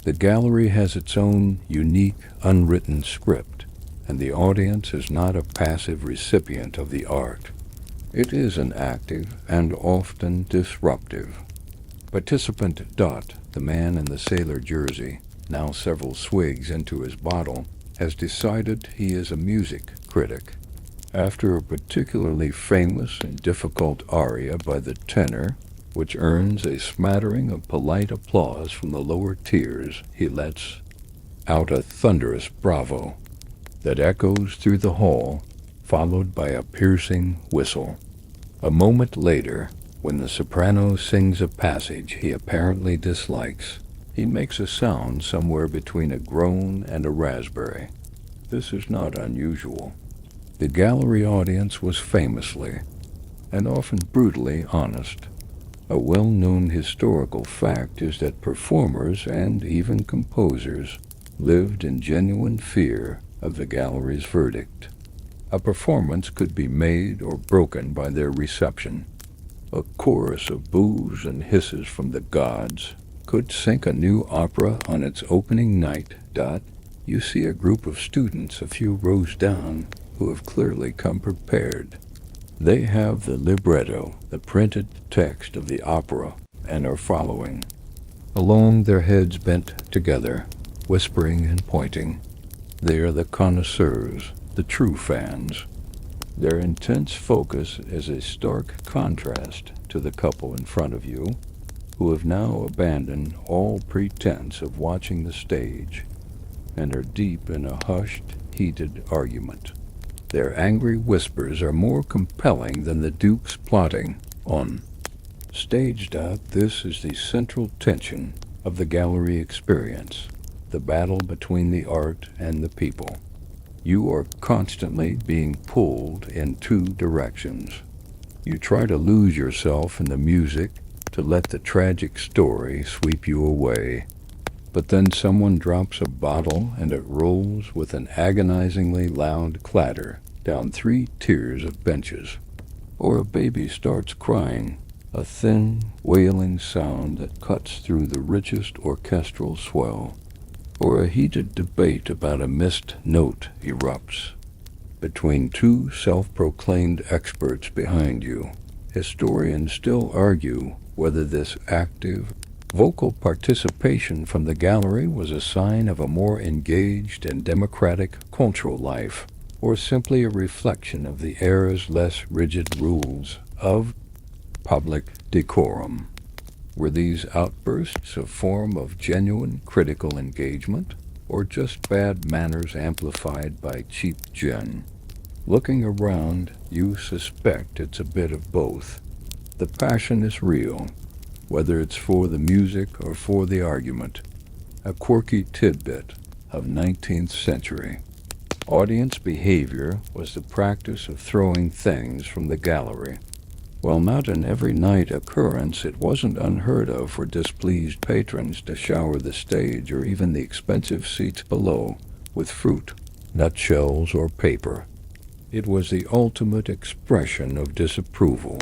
The gallery has its own unique, unwritten script, and the audience is not a passive recipient of the art. It is an active and often disruptive. Participant Dot, the man in the sailor jersey, now several swigs into his bottle, has decided he is a music critic. After a particularly famous and difficult aria by the tenor, which earns a smattering of polite applause from the lower tiers, he lets out a thunderous bravo that echoes through the hall, followed by a piercing whistle. A moment later, when the soprano sings a passage he apparently dislikes, he makes a sound somewhere between a groan and a raspberry. This is not unusual. The gallery audience was famously, and often brutally, honest. A well-known historical fact is that performers and even composers lived in genuine fear of the gallery's verdict. A performance could be made or broken by their reception. A chorus of boos and hisses from the gods could sink a new opera on its opening night. You see a group of students a few rows down who have clearly come prepared. They have the libretto, the printed text of the opera, and are following, along their heads bent together, whispering and pointing. They are the connoisseurs, the true fans. Their intense focus is a stark contrast to the couple in front of you, who have now abandoned all pretense of watching the stage and are deep in a hushed, heated argument. Their angry whispers are more compelling than the Duke's plotting on stage. This is the central tension of the gallery experience, the battle between the art and the people. You are constantly being pulled in two directions. You try to lose yourself in the music, to let the tragic story sweep you away. But then someone drops a bottle and it rolls with an agonizingly loud clatter down 3 tiers of benches. Or a baby starts crying, a thin, wailing sound that cuts through the richest orchestral swell. Or a heated debate about a missed note erupts between 2 self-proclaimed experts behind you. Historians still argue whether this active, vocal participation from the gallery was a sign of a more engaged and democratic cultural life, or simply a reflection of the era's less rigid rules of public decorum. Were these outbursts a form of genuine critical engagement, or just bad manners amplified by cheap gin? Looking around, you suspect it's a bit of both. The passion is real, whether it's for the music or for the argument. A quirky tidbit of 19th century audience behavior was the practice of throwing things from the gallery. While not an every-night occurrence, it wasn't unheard of for displeased patrons to shower the stage or even the expensive seats below with fruit, nutshells, or paper. It was the ultimate expression of disapproval.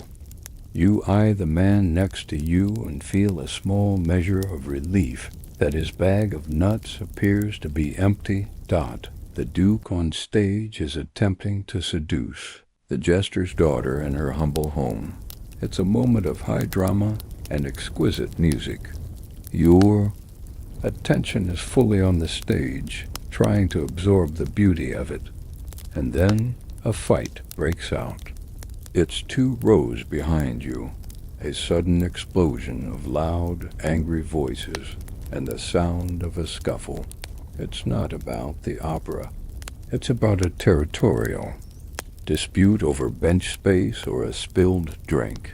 You eye the man next to you and feel a small measure of relief that his bag of nuts appears to be empty. The Duke on stage is attempting to seduce the jester's daughter in her humble home. It's a moment of high drama and exquisite music. Your attention is fully on the stage, trying to absorb the beauty of it. And then a fight breaks out. It's 2 rows behind you, a sudden explosion of loud, angry voices, and the sound of a scuffle. It's not about the opera. It's about a territorial dispute over bench space or a spilled drink.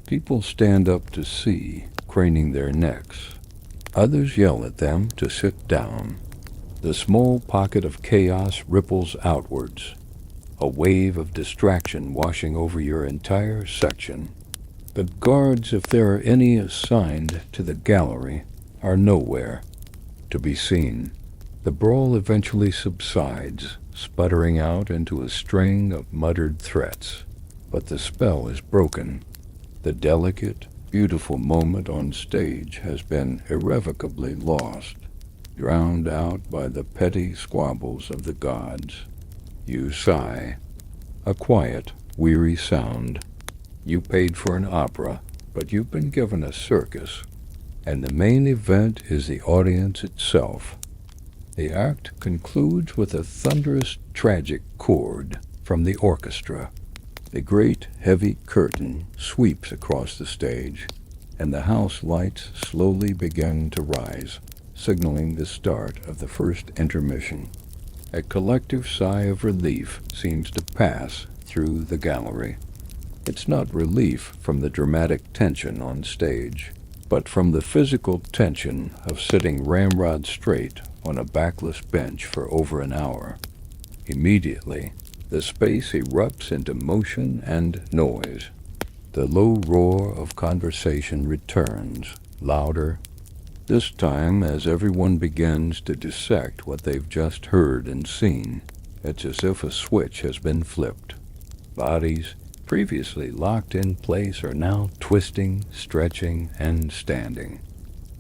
People stand up to see, craning their necks. Others yell at them to sit down. The small pocket of chaos ripples outwards, a wave of distraction washing over your entire section. The guards, if there are any assigned to the gallery, are nowhere to be seen. The brawl eventually subsides, sputtering out into a string of muttered threats. But the spell is broken. The delicate, beautiful moment on stage has been irrevocably lost, drowned out by the petty squabbles of the gods. You sigh, a quiet, weary sound. You paid for an opera, but you've been given a circus, and the main event is the audience itself. The act concludes with a thunderous, tragic chord from the orchestra. The great, heavy curtain sweeps across the stage, and the house lights slowly begin to rise, signaling the start of the first intermission. A collective sigh of relief seems to pass through the gallery. It's not relief from the dramatic tension on stage, but from the physical tension of sitting ramrod straight on a backless bench for over an hour. Immediately, the space erupts into motion and noise. The low roar of conversation returns, louder, this time as everyone begins to dissect what they've just heard and seen. It's as if a switch has been flipped. Bodies previously locked in place are now twisting, stretching, and standing.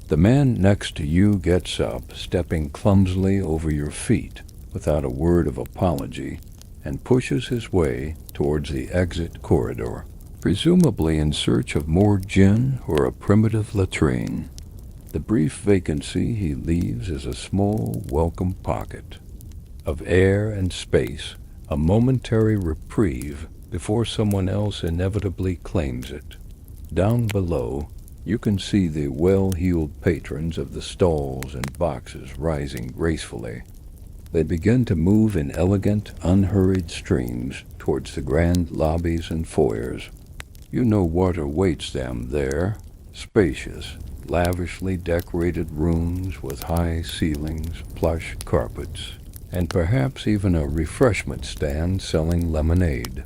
The man next to you gets up, stepping clumsily over your feet without a word of apology, and pushes his way towards the exit corridor, presumably in search of more gin or a primitive latrine. The brief vacancy he leaves is a small, welcome pocket of air and space, a momentary reprieve before someone else inevitably claims it. Down below, you can see the well-heeled patrons of the stalls and boxes rising gracefully. They begin to move in elegant, unhurried streams towards the grand lobbies and foyers. You know what awaits them there: spacious, lavishly decorated rooms with high ceilings, plush carpets, and perhaps even a refreshment stand selling lemonade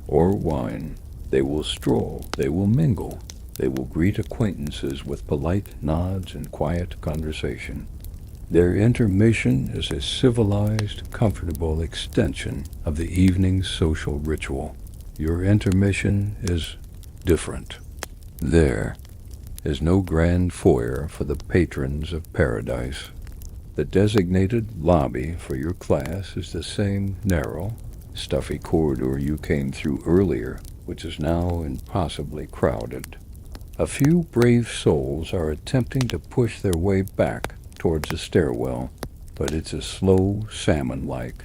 or wine. They will stroll, they will mingle, they will greet acquaintances with polite nods and quiet conversation. Their intermission is a civilized, comfortable extension of the evening's social ritual. Your intermission is different. There is no grand foyer for the patrons of paradise. The designated lobby for your class is the same narrow, stuffy corridor you came through earlier, which is now impossibly crowded. A few brave souls are attempting to push their way back towards the stairwell, but it's a slow, salmon-like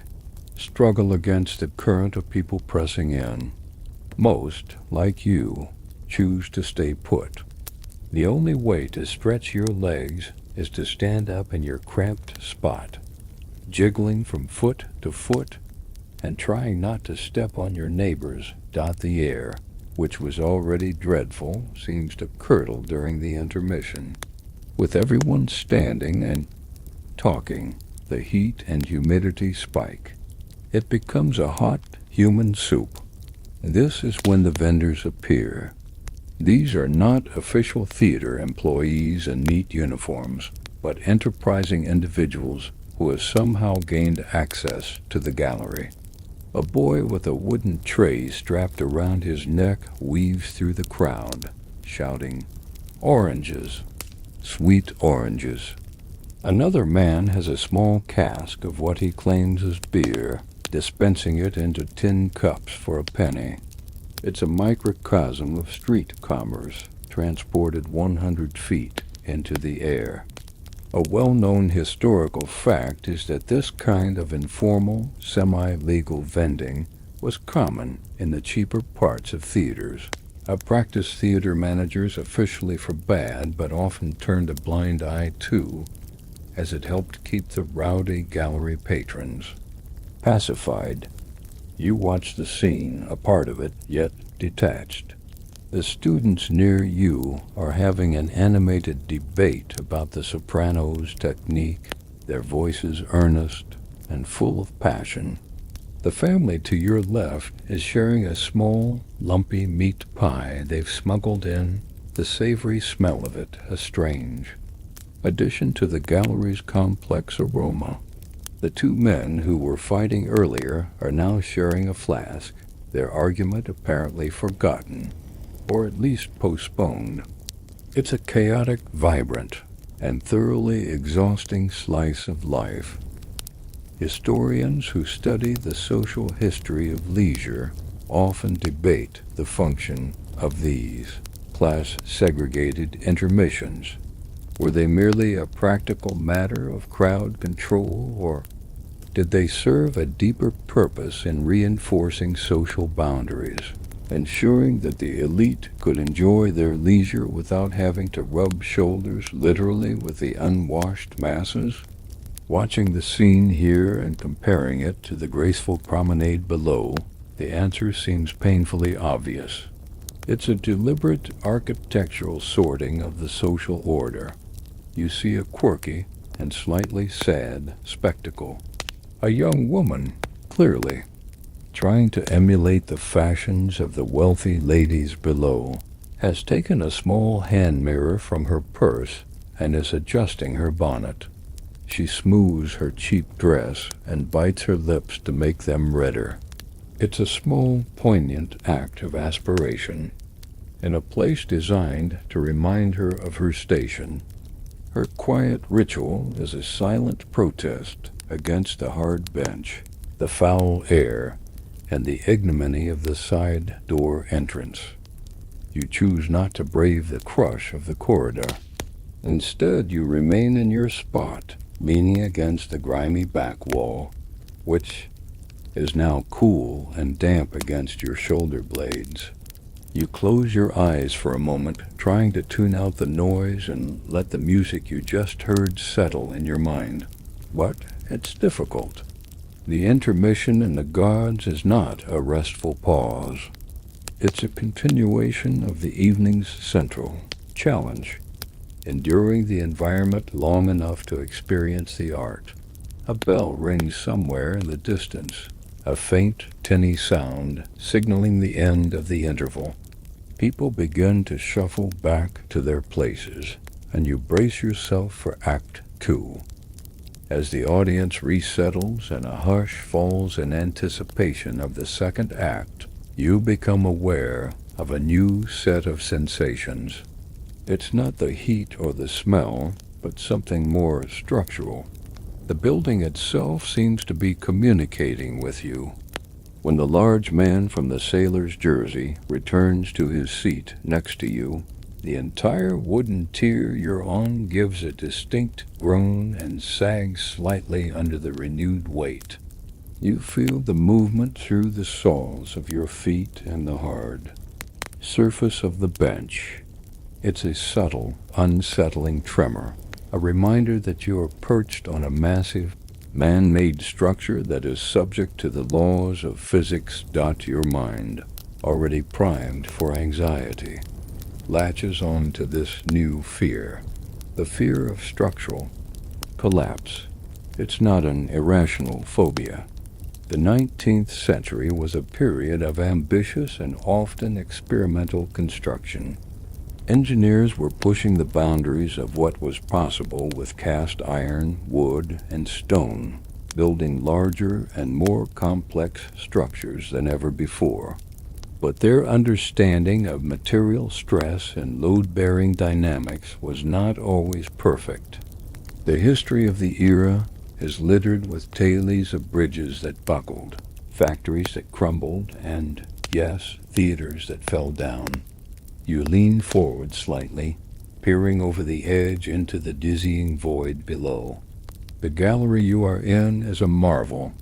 struggle against the current of people pressing in. Most, like you, choose to stay put. The only way to stretch your legs is to stand up in your cramped spot, jiggling from foot to foot and trying not to step on your neighbors. The air, which was already dreadful, seems to curdle during the intermission. With everyone standing and talking, the heat and humidity spike. It becomes a hot human soup. This is when the vendors appear. These are not official theater employees in neat uniforms, but enterprising individuals who has somehow gained access to the gallery. A boy with a wooden tray strapped around his neck weaves through the crowd, shouting, "Oranges! Sweet oranges!" Another man has a small cask of what he claims is beer, dispensing it into tin cups for a penny. It's a microcosm of street commerce, transported 100 feet into the air. A well-known historical fact is that this kind of informal, semi-legal vending was common in the cheaper parts of theaters, a practice theater managers officially forbade but often turned a blind eye to, as it helped keep the rowdy gallery patrons pacified. You watch the scene, a part of it, yet detached. The students near you are having an animated debate about the soprano's technique, their voices earnest and full of passion. The family to your left is sharing a small, lumpy meat pie they've smuggled in, the savory smell of it a strange addition to the gallery's complex aroma. The two men who were fighting earlier are now sharing a flask, their argument apparently forgotten, or at least postponed. It's a chaotic, vibrant, and thoroughly exhausting slice of life. Historians who study the social history of leisure often debate the function of these class-segregated intermissions. Were they merely a practical matter of crowd control, or did they serve a deeper purpose in reinforcing social boundaries, ensuring that the elite could enjoy their leisure without having to rub shoulders literally with the unwashed masses? Watching the scene here and comparing it to the graceful promenade below, the answer seems painfully obvious. It's a deliberate architectural sorting of the social order. You see a quirky and slightly sad spectacle. A young woman, clearly, trying to emulate the fashions of the wealthy ladies below, has taken a small hand mirror from her purse and is adjusting her bonnet. She smooths her cheap dress and bites her lips to make them redder. It's a small, poignant act of aspiration. In a place designed to remind her of her station, her quiet ritual is a silent protest against the hard bench, the foul air, and the ignominy of the side door entrance. You choose not to brave the crush of the corridor. Instead, you remain in your spot, leaning against the grimy back wall, which is now cool and damp against your shoulder blades. You close your eyes for a moment, trying to tune out the noise and let the music you just heard settle in your mind. But it's difficult. The intermission in the gods is not a restful pause. It's a continuation of the evening's central challenge, enduring the environment long enough to experience the art. A bell rings somewhere in the distance, a faint, tinny sound signaling the end of the interval. People begin to shuffle back to their places, and you brace yourself for Act 2. As the audience resettles and a hush falls in anticipation of the second act, you become aware of a new set of sensations. It's not the heat or the smell, but something more structural. The building itself seems to be communicating with you. When the large man from the sailor's jersey returns to his seat next to you, the entire wooden tier you're on gives a distinct groan and sags slightly under the renewed weight. You feel the movement through the soles of your feet and the hard surface of the bench. It's a subtle, unsettling tremor, a reminder that you are perched on a massive, man-made structure that is subject to the laws of physics. Your mind, already primed for anxiety, latches on to this new fear, the fear of structural collapse. It's not an irrational phobia. The 19th century was a period of ambitious and often experimental construction. Engineers were pushing the boundaries of what was possible with cast iron, wood, and stone, building larger and more complex structures than ever before. But their understanding of material stress and load-bearing dynamics was not always perfect. The history of the era is littered with tales of bridges that buckled, factories that crumbled, and, yes, theaters that fell down. You lean forward slightly, peering over the edge into the dizzying void below. The gallery you are in is a marvel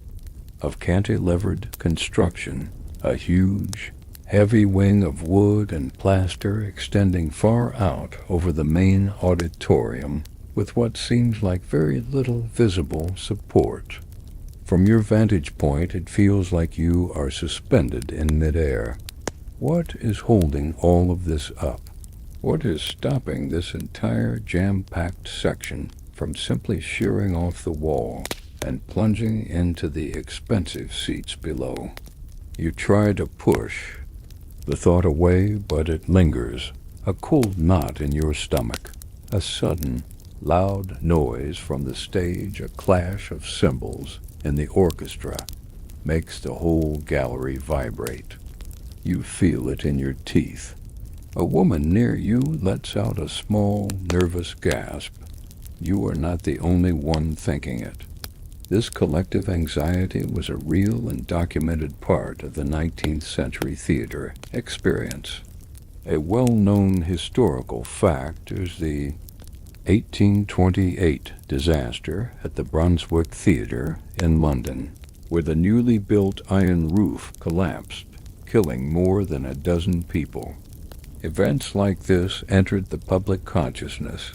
of cantilevered construction, a huge, heavy wing of wood and plaster extending far out over the main auditorium with what seems like very little visible support. From your vantage point, it feels like you are suspended in midair. What is holding all of this up? What is stopping this entire jam-packed section from simply shearing off the wall and plunging into the expensive seats below? You try to push the thought away, but it lingers, a cold knot in your stomach, a sudden, loud noise from the stage, a clash of cymbals in the orchestra, makes the whole gallery vibrate. You feel it in your teeth. A woman near you lets out a small, nervous gasp. You are not the only one thinking it. This collective anxiety was a real and documented part of the 19th century theater experience. A well-known historical fact is the 1828 disaster at the Brunswick Theatre in London, where the newly built iron roof collapsed, killing more than a dozen people. Events like this entered the public consciousness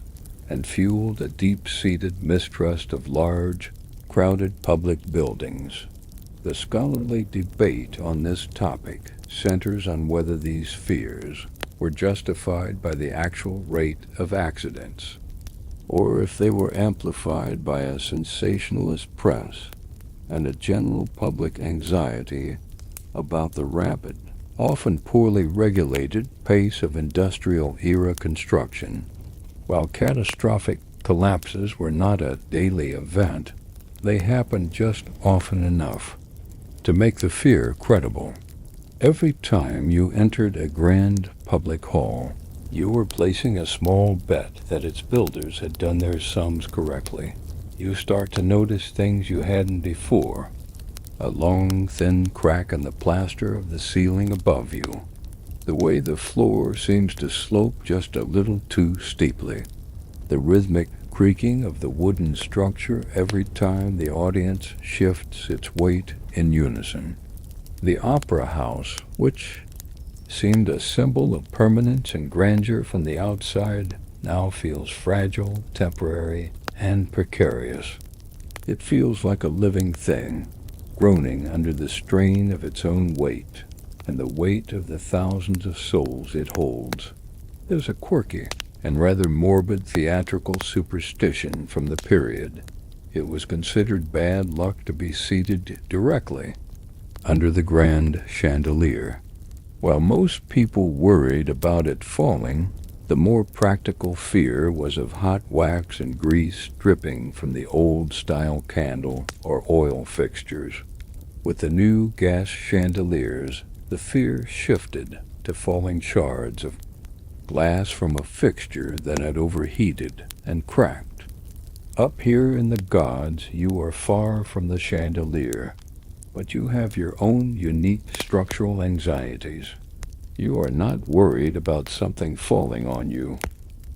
and fueled a deep-seated mistrust of large, crowded public buildings. The scholarly debate on this topic centers on whether these fears were justified by the actual rate of accidents, or if they were amplified by a sensationalist press and a general public anxiety about the rapid, often poorly regulated pace of industrial-era construction. While catastrophic collapses were not a daily event, they happened just often enough to make the fear credible. Every time you entered a grand public hall, you were placing a small bet that its builders had done their sums correctly. You start to notice things you hadn't before. A long, thin crack in the plaster of the ceiling above you. The way the floor seems to slope just a little too steeply. The rhythmic creaking of the wooden structure every time the audience shifts its weight in unison. The opera house, which seemed a symbol of permanence and grandeur from the outside, now feels fragile, temporary, and precarious. It feels like a living thing, groaning under the strain of its own weight and the weight of the thousands of souls it holds. There's a quirky and rather morbid theatrical superstition from the period. It was considered bad luck to be seated directly under the grand chandelier. While most people worried about it falling, the more practical fear was of hot wax and grease dripping from the old-style candle or oil fixtures. With the new gas chandeliers, the fear shifted to falling shards of glass from a fixture that had overheated and cracked. Up here in the gods, you are far from the chandelier, but you have your own unique structural anxieties. You are not worried about something falling on you.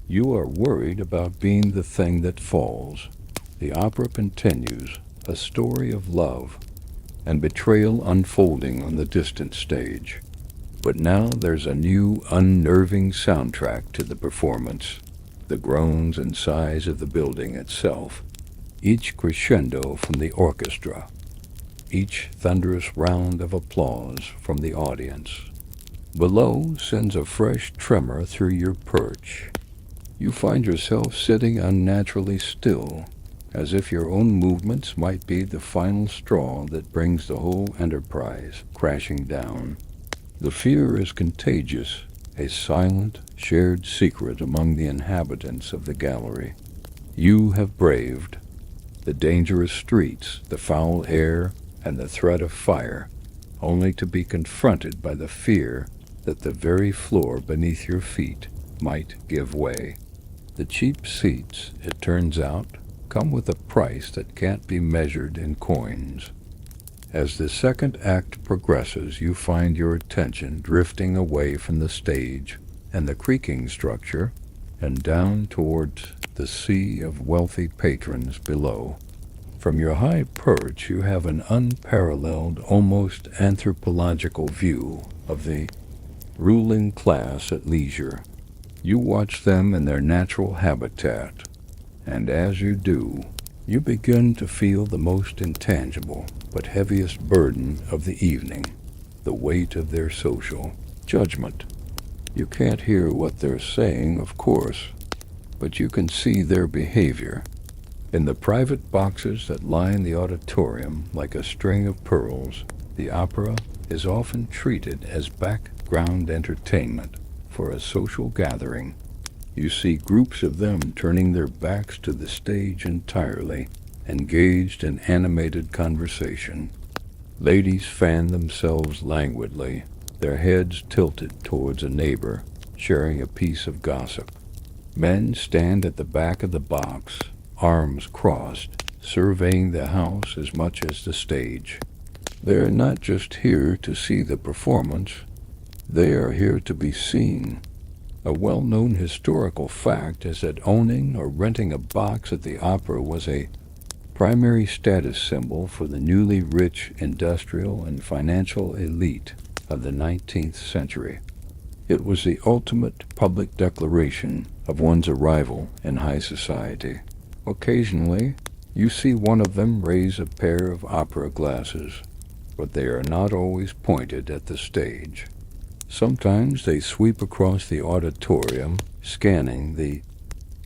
You are worried about being the thing that falls. The opera continues, a story of love and betrayal unfolding on the distant stage. But now there's a new, unnerving soundtrack to the performance, the groans and sighs of the building itself, each crescendo from the orchestra, each thunderous round of applause from the audience. Below sends a fresh tremor through your perch. You find yourself sitting unnaturally still, as if your own movements might be the final straw that brings the whole enterprise crashing down. The fear is contagious. a silent, shared secret among the inhabitants of the gallery. You have braved the dangerous streets, the foul air, and the threat of fire, only to be confronted by the fear that the very floor beneath your feet might give way. The cheap seats, it turns out, come with a price that can't be measured in coins. As the second act progresses, you find your attention drifting away from the stage and the creaking structure and down towards the sea of wealthy patrons below. From your high perch, you have an unparalleled, almost anthropological view of the ruling class at leisure. You watch them in their natural habitat, and as you do, you begin to feel the most intangible but heaviest burden of the evening, the weight of their social judgment. You can't hear what they're saying, of course, but you can see their behavior. In the private boxes that line the auditorium like a string of pearls, the opera is often treated as background entertainment for a social gathering. You see groups of them turning their backs to the stage entirely, engaged in animated conversation. Ladies fan themselves languidly, their heads tilted towards a neighbor, sharing a piece of gossip. Men stand at the back of the box, arms crossed, surveying the house as much as the stage. They are not just here to see the performance, they are here to be seen. A well-known historical fact is that owning or renting a box at the opera was a primary status symbol for the newly rich industrial and financial elite of the 19th century. It was the ultimate public declaration of one's arrival in high society. Occasionally, you see one of them raise a pair of opera glasses, but they are not always pointed at the stage. Sometimes they sweep across the auditorium, scanning the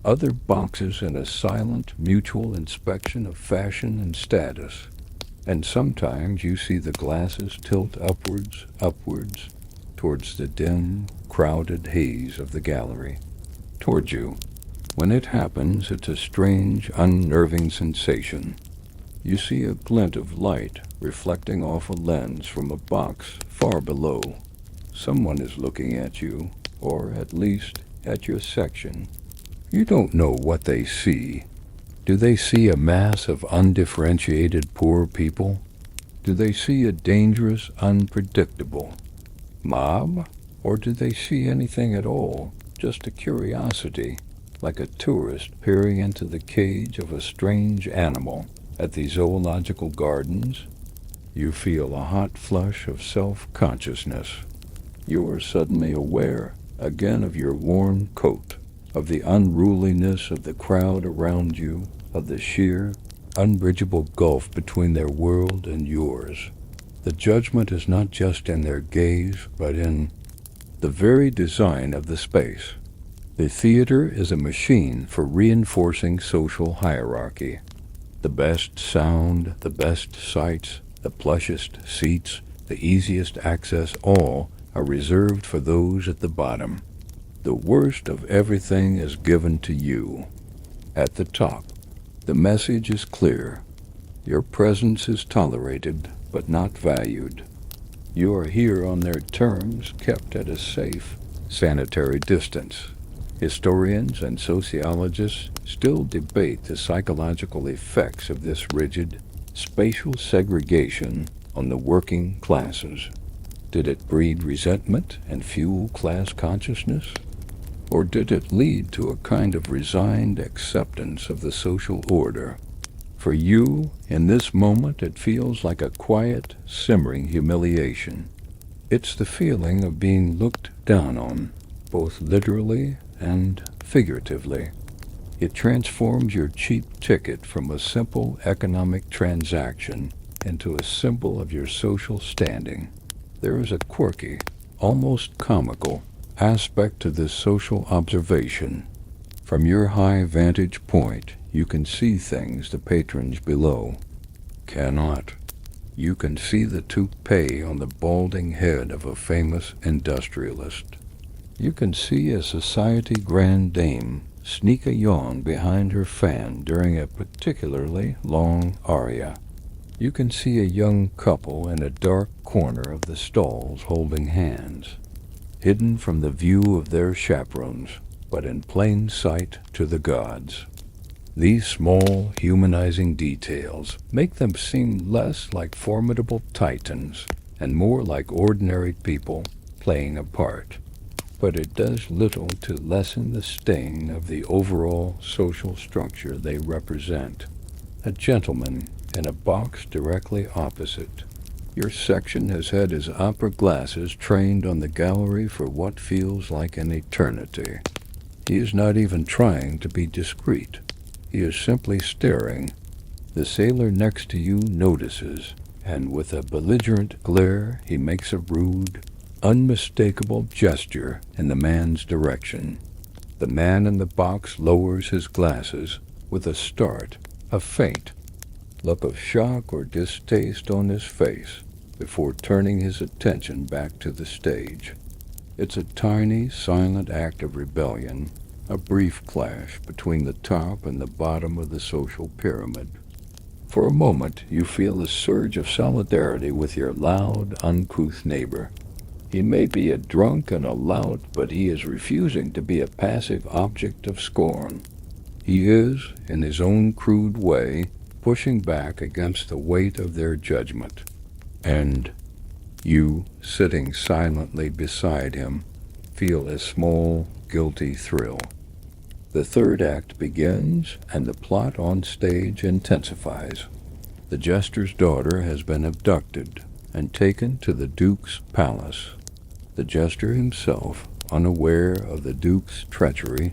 other boxes in a silent, mutual inspection of fashion and status. And sometimes you see the glasses tilt upwards, towards the dim, crowded haze of the gallery. Towards you. When it happens, it's a strange, unnerving sensation. You see a glint of light reflecting off a lens from a box far below. Someone is looking at you, or at least at your section. You don't know what they see. Do they see a mass of undifferentiated poor people? Do they see a dangerous, unpredictable mob? Or do they see anything at all, just a curiosity, like a tourist peering into the cage of a strange animal at the zoological gardens? You feel a hot flush of self-consciousness. You are suddenly aware again of your worn coat, of the unruliness of the crowd around you, of the sheer, unbridgeable gulf between their world and yours. The judgment is not just in their gaze, but in the very design of the space. The theater is a machine for reinforcing social hierarchy. The best sound, the best sights, the plushest seats, the easiest access, all are reserved for those at the bottom. The worst of everything is given to you. At the top, the message is clear. Your presence is tolerated, but not valued. You are here on their terms, kept at a safe, sanitary distance. Historians and sociologists still debate the psychological effects of this rigid, spatial segregation on the working classes. Did it breed resentment and fuel class consciousness? Or did it lead to a kind of resigned acceptance of the social order? For you, in this moment, it feels like a quiet, simmering humiliation. It's the feeling of being looked down on, both literally and figuratively. It transforms your cheap ticket from a simple economic transaction into a symbol of your social standing. There is a quirky, almost comical, aspect to this social observation. From your high vantage point, you can see things the patrons below cannot. You can see the toupee on the balding head of a famous industrialist. You can see a society grande dame sneak a yawn behind her fan during a particularly long aria. You can see a young couple in a dark corner of the stalls holding hands, hidden from the view of their chaperones, but in plain sight to the gods. These small, humanizing details make them seem less like formidable titans and more like ordinary people playing a part. But it does little to lessen the sting of the overall social structure they represent. A gentleman in a box directly opposite. Your section has had his opera glasses trained on the gallery for what feels like an eternity. He is not even trying to be discreet. He is simply staring. The sailor next to you notices, and with a belligerent glare he makes a rude, unmistakable gesture in the man's direction. The man in the box lowers his glasses with a start, a faint look of shock or distaste on his face before turning his attention back to the stage. It's a tiny, silent act of rebellion, a brief clash between the top and the bottom of the social pyramid. For a moment, you feel a surge of solidarity with your loud, uncouth neighbor. He may be a drunk and a lout, but he is refusing to be a passive object of scorn. He is, in his own crude way, pushing back against the weight of their judgment. And you, sitting silently beside him, feel a small, guilty thrill. The third act begins, and the plot on stage intensifies. The jester's daughter has been abducted and taken to the Duke's palace. The jester himself, unaware of the Duke's treachery,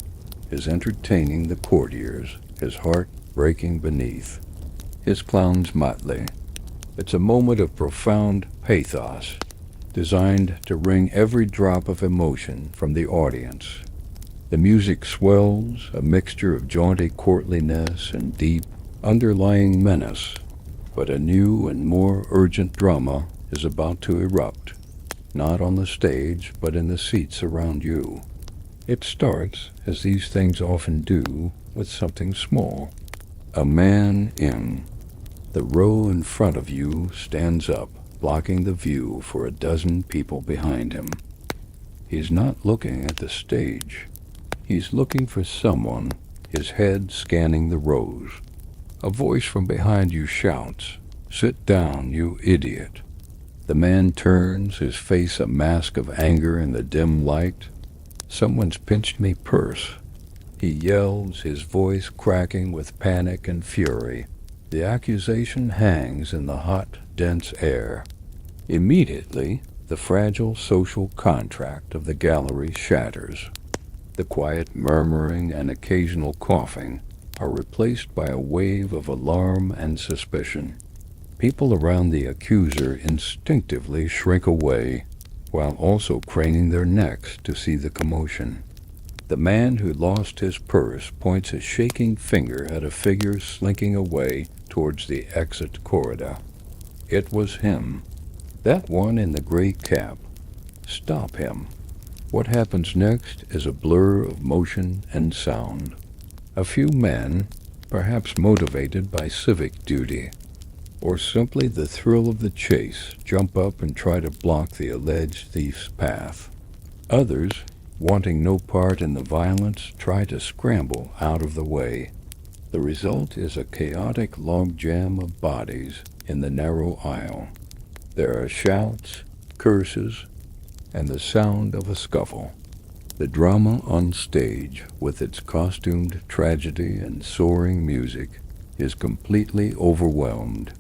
is entertaining the courtiers, his heart breaking beneath. His clown's motley. It's a moment of profound pathos, designed to wring every drop of emotion from the audience. The music swells, a mixture of jaunty courtliness and deep, underlying menace. But a new and more urgent drama is about to erupt, not on the stage, but in the seats around you. It starts, as these things often do, with something small. A man in. The row in front of you stands up, blocking the view for a dozen people behind him. He's not looking at the stage. He's looking for someone, his head scanning the rows. A voice from behind you shouts, "Sit down, you idiot." The man turns, his face a mask of anger in the dim light. "Someone's pinched me purse." He yells, his voice cracking with panic and fury. The accusation hangs in the hot, dense air. Immediately, the fragile social contract of the gallery shatters. The quiet murmuring and occasional coughing are replaced by a wave of alarm and suspicion. People around the accuser instinctively shrink away, while also craning their necks to see the commotion. The man who lost his purse points a shaking finger at a figure slinking away towards the exit corridor. It was him. That one in the gray cap. Stop him. What happens next is a blur of motion and sound. A few men, perhaps motivated by civic duty, or simply the thrill of the chase, jump up and try to block the alleged thief's path. Others, wanting no part in the violence, try to scramble out of the way. The result is a chaotic logjam of bodies in the narrow aisle. There are shouts, curses, and the sound of a scuffle. The drama on stage, with its costumed tragedy and soaring music, is completely overwhelmed.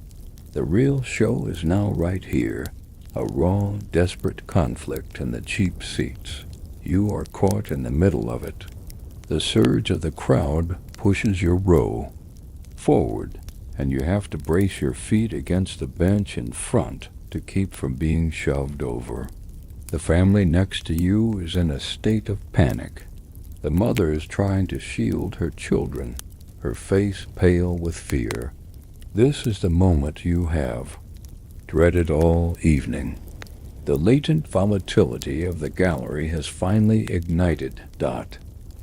The real show is now right here, a raw, desperate conflict in the cheap seats. You are caught in the middle of it. The surge of the crowd pushes your row forward, and you have to brace your feet against the bench in front to keep from being shoved over. The family next to you is in a state of panic. The mother is trying to shield her children, her face pale with fear. This is the moment you have dreaded all evening. The latent volatility of the gallery has finally ignited.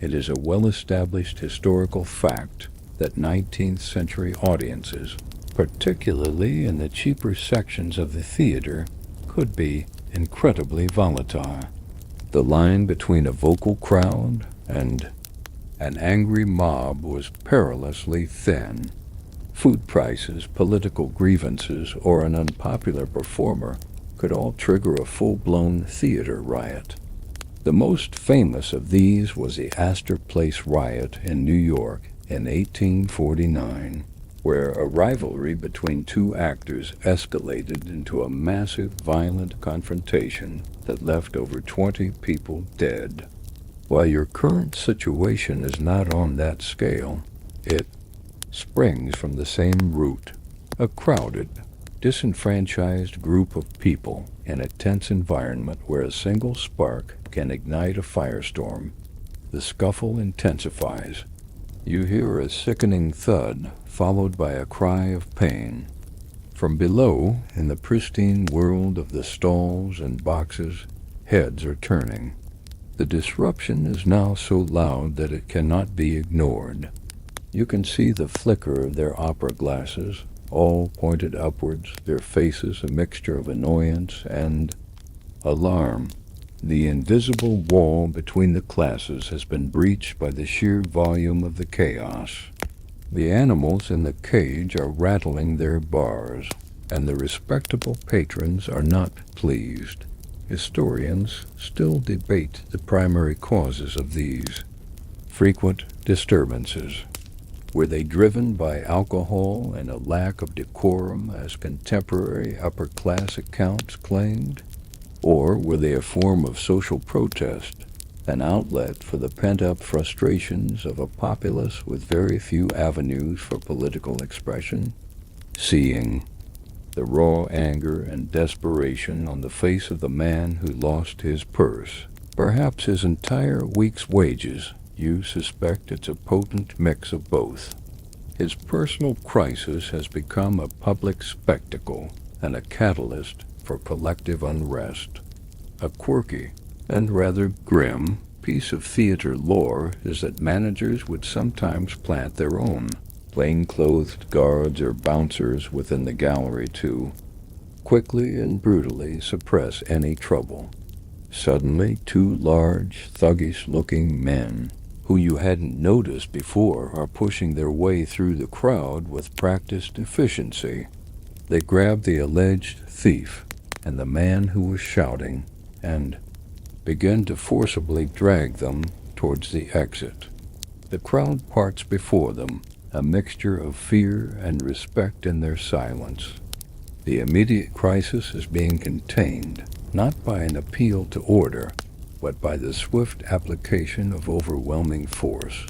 It is a well-established historical fact that 19th century audiences, particularly in the cheaper sections of the theater, could be incredibly volatile. The line between a vocal crowd and an angry mob was perilously thin. Food prices, political grievances, or an unpopular performer could all trigger a full-blown theater riot. The most famous of these was the Astor Place riot in New York in 1849, where a rivalry between two actors escalated into a massive, violent confrontation that left over 20 people dead. While your current situation is not on that scale, it springs from the same root: a crowded, disenfranchised group of people in a tense environment where a single spark can ignite a firestorm. The scuffle intensifies. You hear a sickening thud, followed by a cry of pain. From below, in the pristine world of the stalls and boxes, heads are turning. The disruption is now so loud that it cannot be ignored. You can see the flicker of their opera glasses, all pointed upwards, their faces a mixture of annoyance and alarm. The invisible wall between the classes has been breached by the sheer volume of the chaos. The animals in the cage are rattling their bars, and the respectable patrons are not pleased. Historians still debate the primary causes of these frequent disturbances. Were they driven by alcohol and a lack of decorum, as contemporary upper-class accounts claimed? Or were they a form of social protest, an outlet for the pent-up frustrations of a populace with very few avenues for political expression? Seeing the raw anger and desperation on the face of the man who lost his purse, perhaps his entire week's wages, you suspect it's a potent mix of both. His personal crisis has become a public spectacle and a catalyst for collective unrest. A quirky and rather grim piece of theater lore is that managers would sometimes plant their own plain-clothed guards or bouncers within the gallery to quickly and brutally suppress any trouble. Suddenly, two large, thuggish-looking men, who you hadn't noticed before, are pushing their way through the crowd with practiced efficiency. They grab the alleged thief and the man who was shouting and begin to forcibly drag them towards the exit. The crowd parts before them, a mixture of fear and respect in their silence. The immediate crisis is being contained, not by an appeal to order, but by the swift application of overwhelming force.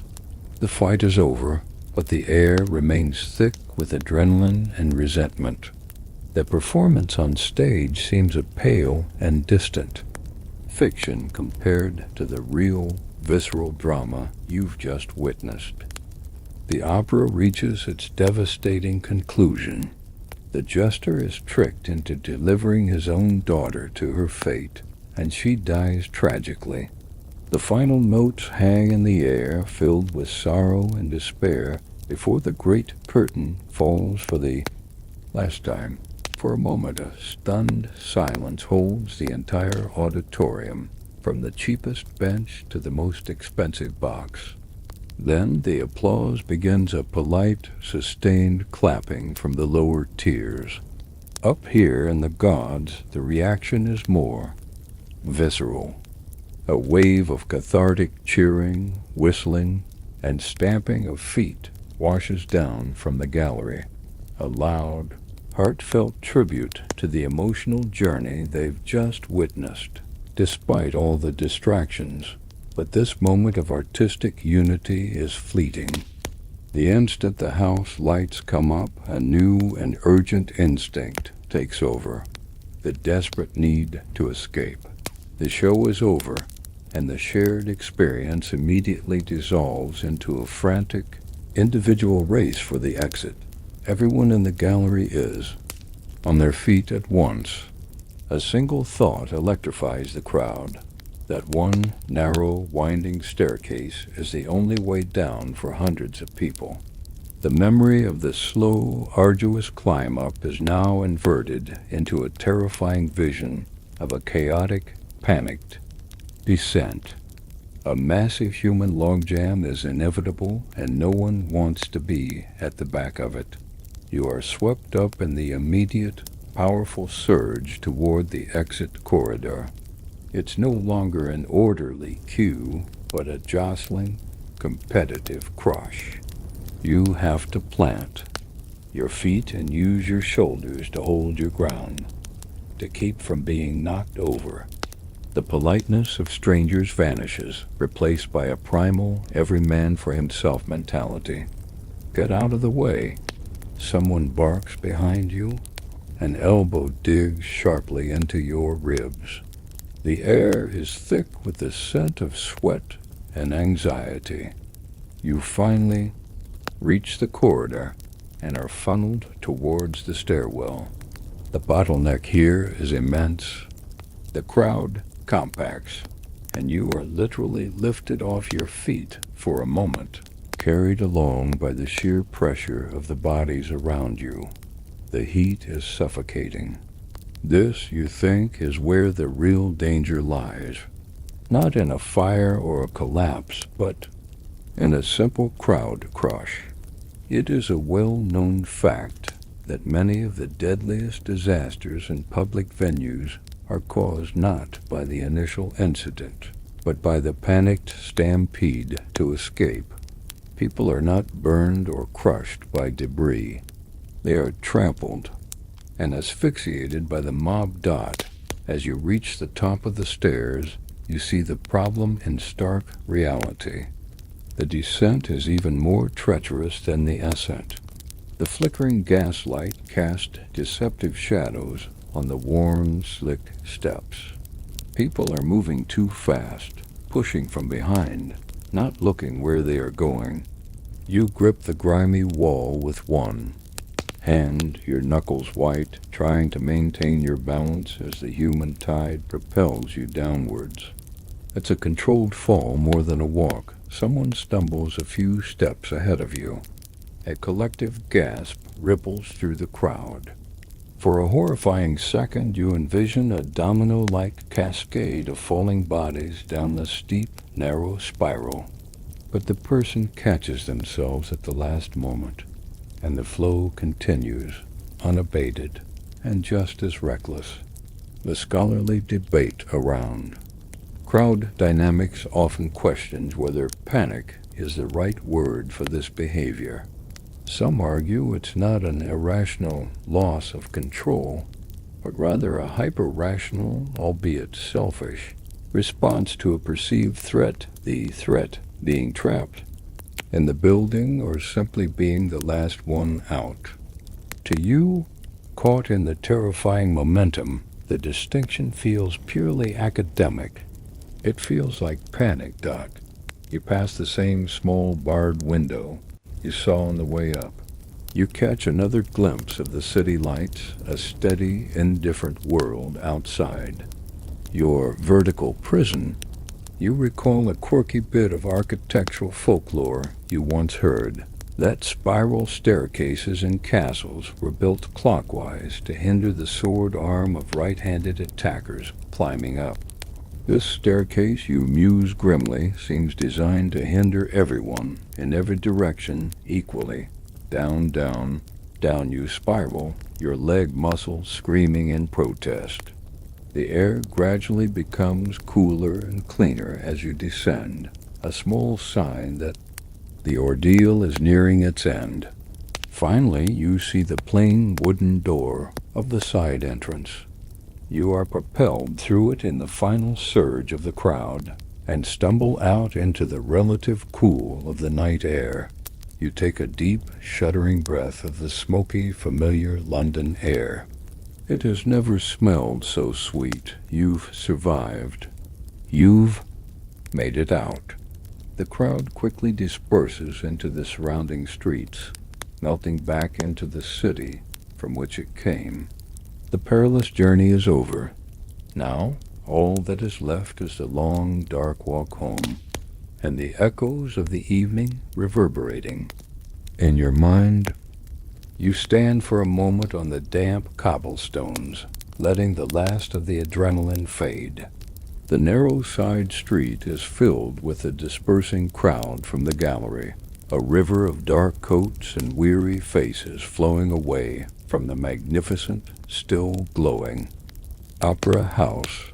The fight is over, but the air remains thick with adrenaline and resentment. The performance on stage seems a pale and distant fiction compared to the real, visceral drama you've just witnessed. The opera reaches its devastating conclusion. The jester is tricked into delivering his own daughter to her fate, and she dies tragically. The final notes hang in the air, filled with sorrow and despair, before the great curtain falls for the last time. For a moment, a stunned silence holds the entire auditorium, from the cheapest bench to the most expensive box. Then the applause begins, a polite, sustained clapping from the lower tiers. Up here in the gods, the reaction is more visceral. A wave of cathartic cheering, whistling, and stamping of feet washes down from the gallery. A loud, heartfelt tribute to the emotional journey they've just witnessed, despite all the distractions. But this moment of artistic unity is fleeting. The instant the house lights come up, a new and urgent instinct takes over, the desperate need to escape. The show is over, and the shared experience immediately dissolves into a frantic, individual race for the exit. Everyone in the gallery is on their feet at once, A single thought electrifies the crowd. That one narrow, winding staircase is the only way down for hundreds of people. The memory of the slow, arduous climb up is now inverted into a terrifying vision of a chaotic, panicked descent. A massive human logjam is inevitable, and no one wants to be at the back of it. You are swept up in the immediate, powerful surge toward the exit corridor. It's no longer an orderly queue, but a jostling, competitive crush. You have to plant your feet and use your shoulders to hold your ground, to keep from being knocked over. The politeness of strangers vanishes, replaced by a primal, every man for himself mentality. Get out of the way. Someone barks behind you. An elbow digs sharply into your ribs. The air is thick with the scent of sweat and anxiety. You finally reach the corridor and are funneled towards the stairwell. The bottleneck here is immense. The crowd compacts, and you are literally lifted off your feet for a moment, carried along by the sheer pressure of the bodies around you. The heat is suffocating. This, you think, is where the real danger lies. Not in a fire or a collapse, but in a simple crowd crush. It is a well-known fact that many of the deadliest disasters in public venues are caused not by the initial incident, but by the panicked stampede to escape. People are not burned or crushed by debris. They are trampled and asphyxiated by the mob dot. As you reach the top of the stairs, you see the problem in stark reality. The descent is even more treacherous than the ascent. The flickering gaslight casts deceptive shadows on the worn, slick steps. People are moving too fast, pushing from behind, not looking where they are going. You grip the grimy wall with one hand, your knuckles white, trying to maintain your balance as the human tide propels you downwards. It's a controlled fall more than a walk. Someone stumbles a few steps ahead of you. A collective gasp ripples through the crowd. For a horrifying second, you envision a domino-like cascade of falling bodies down the steep, narrow spiral. But the person catches themselves at the last moment, and the flow continues, unabated, and just as reckless. The scholarly debate around. Crowd dynamics often questions whether panic is the right word for this behavior. Some argue it's not an irrational loss of control, but rather a hyper-rational, albeit selfish, response to a perceived threat, the threat being trapped in the building or simply being the last one out. To you, caught in the terrifying momentum, the distinction feels purely academic. It feels like panic, Doc. You pass the same small barred window you saw on the way up. You catch another glimpse of the city lights, a steady, indifferent world outside. Your vertical prison. You recall a quirky bit of architectural folklore you once heard. That spiral staircases in castles were built clockwise to hinder the sword arm of right-handed attackers climbing up. This staircase, you muse grimly, seems designed to hinder everyone, in every direction, equally. Down, down, down you spiral, your leg muscles screaming in protest. The air gradually becomes cooler and cleaner as you descend, a small sign that the ordeal is nearing its end. Finally, you see the plain wooden door of the side entrance. You are propelled through it in the final surge of the crowd and stumble out into the relative cool of the night air. You take a deep, shuddering breath of the smoky, familiar London air. It has never smelled so sweet. You've survived. You've made it out. The crowd quickly disperses into the surrounding streets, melting back into the city from which it came. The perilous journey is over. Now, all that is left is the long, dark walk home, and the echoes of the evening reverberating. In your mind, you stand for a moment on the damp cobblestones, letting the last of the adrenaline fade. The narrow side street is filled with the dispersing crowd from the gallery, a river of dark coats and weary faces flowing away from the magnificent, still glowing Opera House.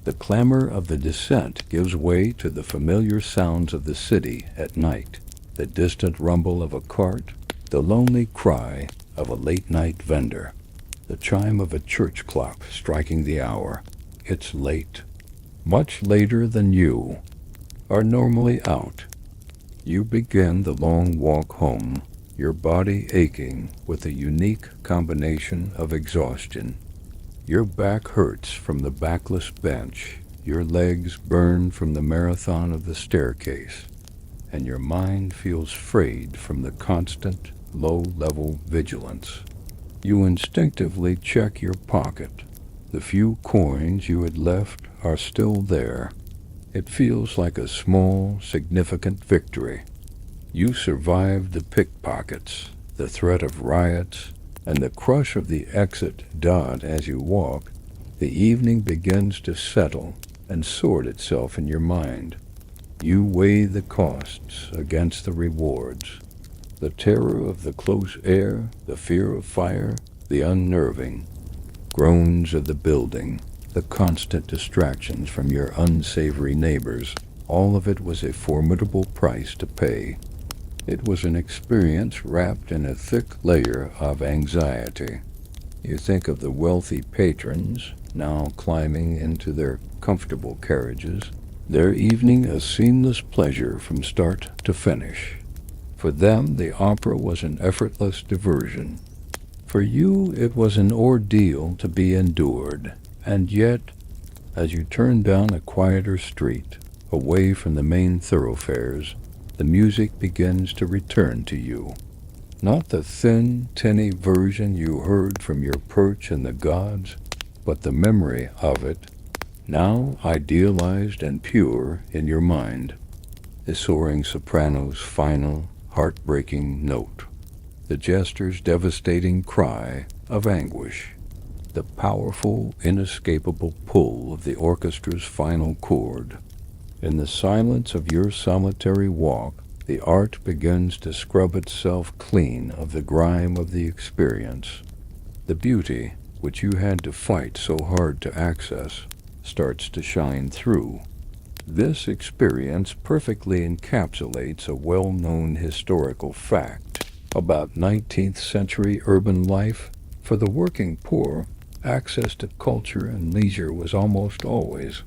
The clamor of the descent gives way to the familiar sounds of the city at night, the distant rumble of a cart, the lonely cry of a late-night vendor, the chime of a church clock striking the hour. It's late, much later than you are normally out. You begin the long walk home, your body aching with a unique combination of exhaustion. Your back hurts from the backless bench, your legs burn from the marathon of the staircase, and your mind feels frayed from the constant, low-level vigilance. You instinctively check your pocket. The few coins you had left are still there. It feels like a small, significant victory. You survived the pickpockets, the threat of riots, and the crush of the exit dot as you walk. The evening begins to settle and sort itself in your mind. You weigh the costs against the rewards. The terror of the close air, the fear of fire, the unnerving groans of the building, the constant distractions from your unsavory neighbors, all of it was a formidable price to pay. It was an experience wrapped in a thick layer of anxiety. You think of the wealthy patrons now climbing into their comfortable carriages, their evening a seamless pleasure from start to finish. For them, the opera was an effortless diversion. For you, it was an ordeal to be endured. And yet, as you turn down a quieter street, away from the main thoroughfares, the music begins to return to you. Not the thin, tinny version you heard from your perch in the gods, but the memory of it, now idealized and pure in your mind. The soaring soprano's final, heartbreaking note, the jester's devastating cry of anguish, the powerful, inescapable pull of the orchestra's final chord. In the silence of your solitary walk, the art begins to scrub itself clean of the grime of the experience. The beauty, which you had to fight so hard to access, starts to shine through. This experience perfectly encapsulates a well-known historical fact about 19th century urban life. For the working poor, access to culture and leisure was almost always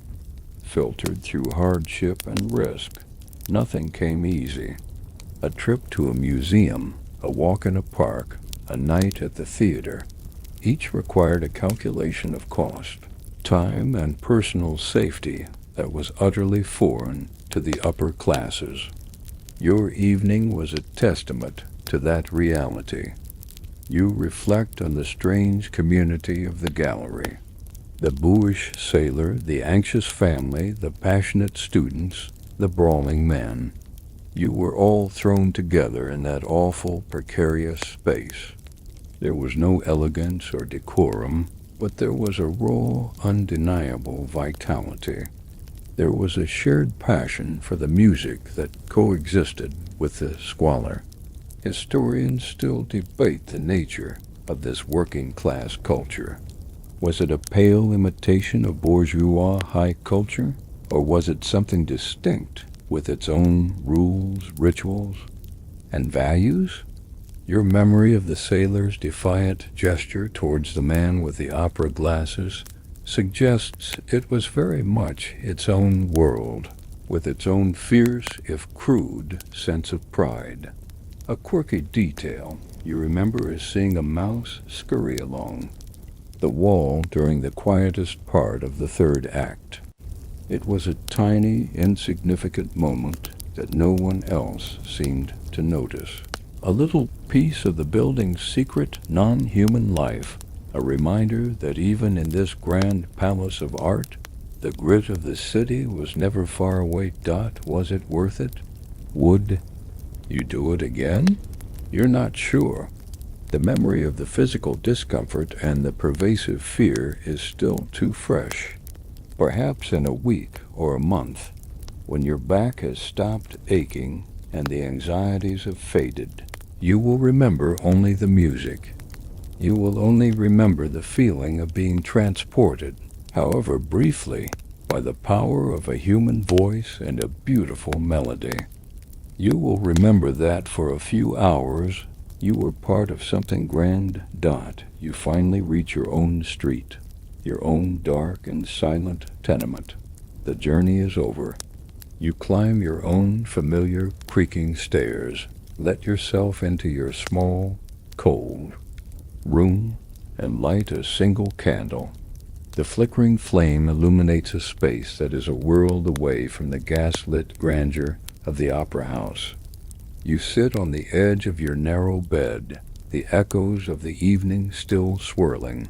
filtered through hardship and risk. Nothing came easy. A trip to a museum, a walk in a park, a night at the theater, each required a calculation of cost, time, and personal safety that was utterly foreign to the upper classes. Your evening was a testament to that reality. You reflect on the strange community of the gallery. The boorish sailor, the anxious family, the passionate students, the brawling men. You were all thrown together in that awful, precarious space. There was no elegance or decorum, but there was a raw, undeniable vitality. There was a shared passion for the music that coexisted with the squalor. Historians still debate the nature of this working-class culture. Was it a pale imitation of bourgeois high culture, or was it something distinct with its own rules, rituals, and values? Your memory of the sailor's defiant gesture towards the man with the opera glasses suggests it was very much its own world, with its own fierce, if crude, sense of pride. A quirky detail you remember is seeing a mouse scurry along the wall during the quietest part of the third act. It was a tiny, insignificant moment that no one else seemed to notice. A little piece of the building's secret, non-human life A reminder that even in this grand palace of art, the grit of the city was never far away. Was it worth it? Would you do it again? You're not sure. The memory of the physical discomfort and the pervasive fear is still too fresh. Perhaps in a week or a month, when your back has stopped aching and the anxieties have faded, you will remember only the music. You will only remember the feeling of being transported, however briefly, by the power of a human voice and a beautiful melody. You will remember that for a few hours you were part of something grand. You finally reach your own street, your own dark and silent tenement. The journey is over. You climb your own familiar creaking stairs. Let yourself into your small, cold room and light a single candle. The flickering flame illuminates a space that is a world away from the gaslit grandeur of the opera house. You sit on the edge of your narrow bed, the echoes of the evening still swirling.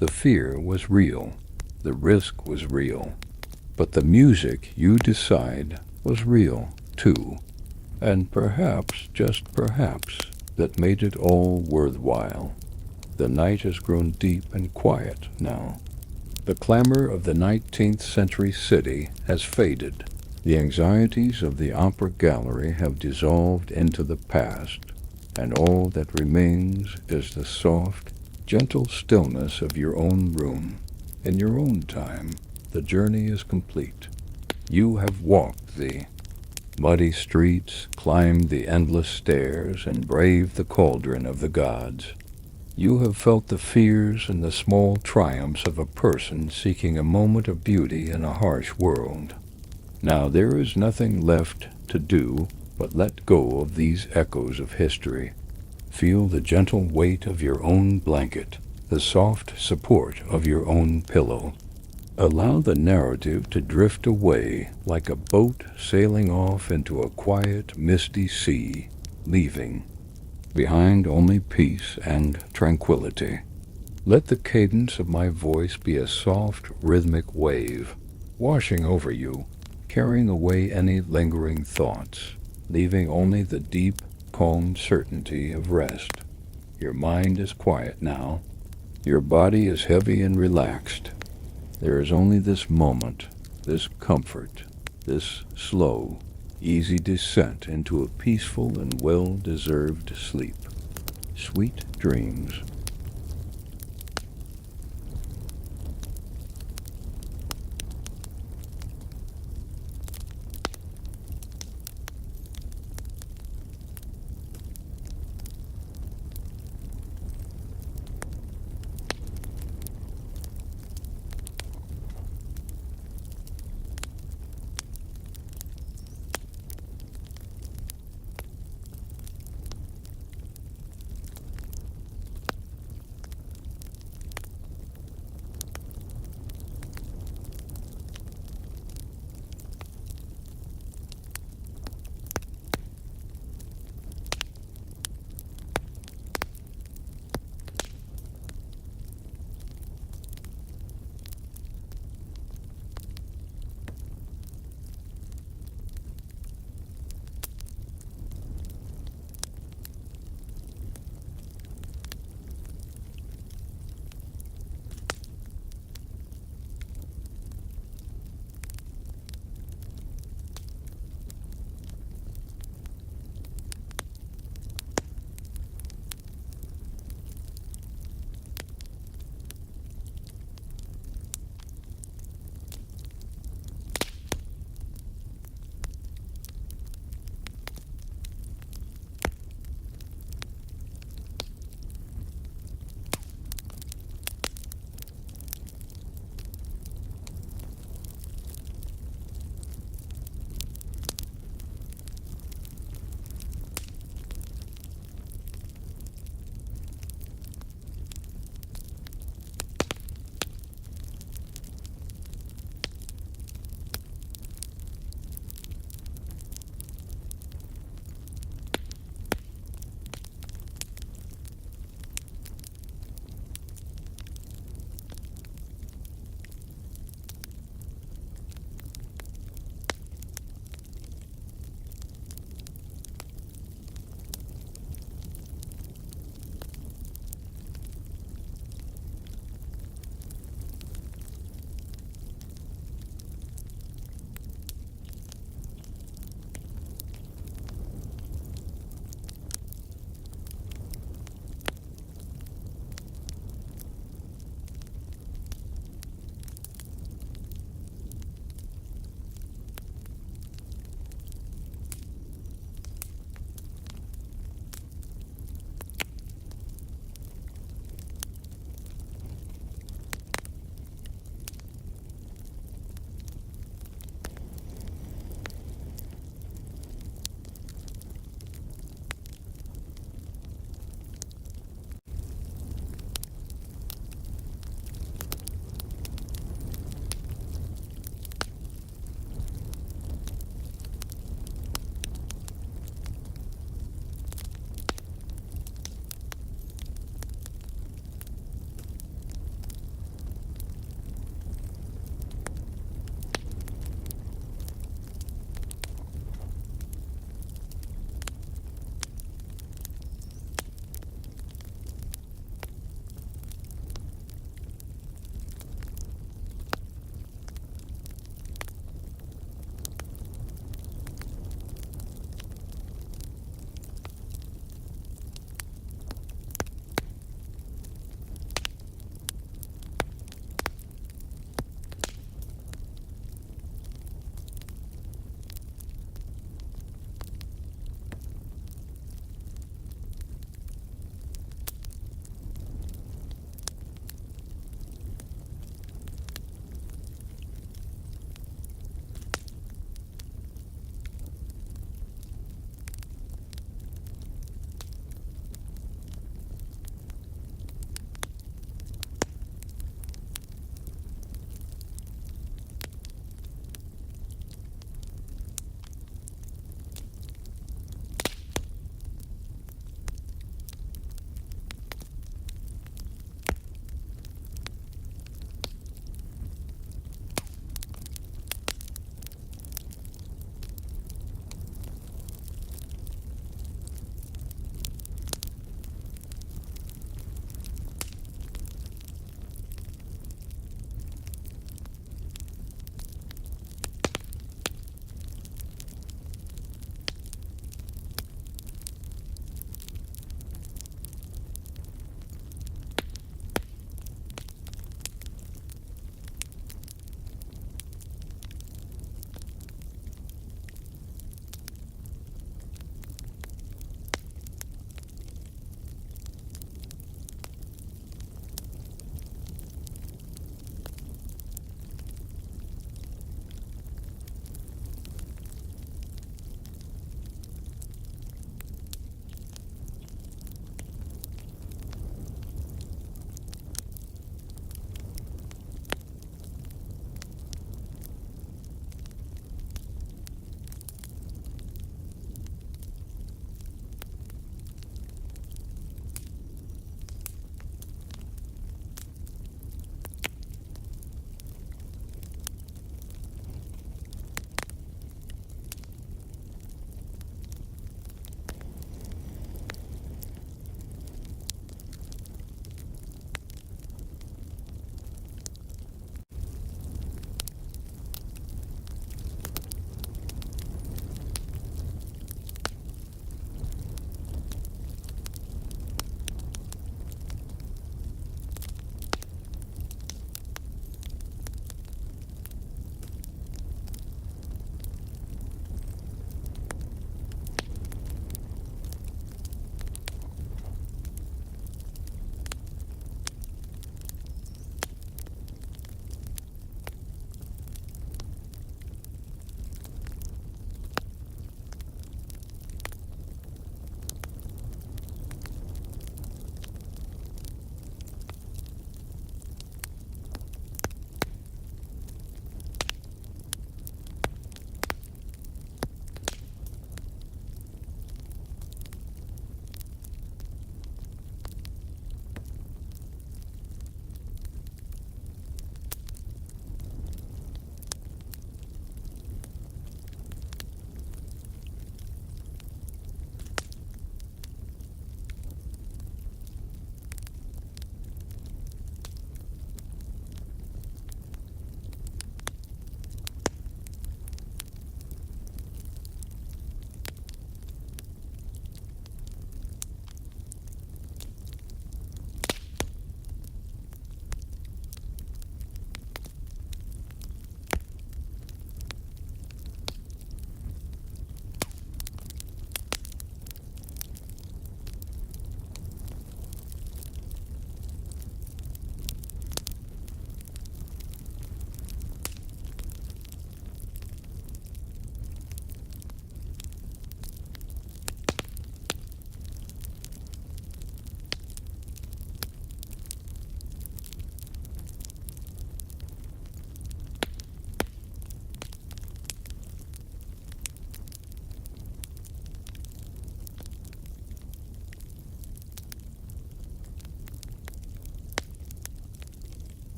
The fear was real. The risk was real. But the music, you decide, was real, too. And perhaps, just perhaps, that made it all worthwhile. The night has grown deep and quiet now. The clamor of the 19th century city has faded. The anxieties of the opera gallery have dissolved into the past, and all that remains is the soft, gentle stillness of your own room. In your own time, the journey is complete. You have walked the muddy streets, climbed the endless stairs, and braved the cauldron of the gods. You have felt the fears and the small triumphs of a person seeking a moment of beauty in a harsh world. Now there is nothing left to do but let go of these echoes of history. Feel the gentle weight of your own blanket, the soft support of your own pillow. Allow the narrative to drift away like a boat sailing off into a quiet, misty sea, leaving behind only peace and tranquility. Let the cadence of my voice be a soft, rhythmic wave, washing over you, carrying away any lingering thoughts, leaving only the deep, calm certainty of rest. Your mind is quiet now. Your body is heavy and relaxed. There is only this moment, this comfort, this slow, easy descent into a peaceful and well-deserved sleep. Sweet dreams.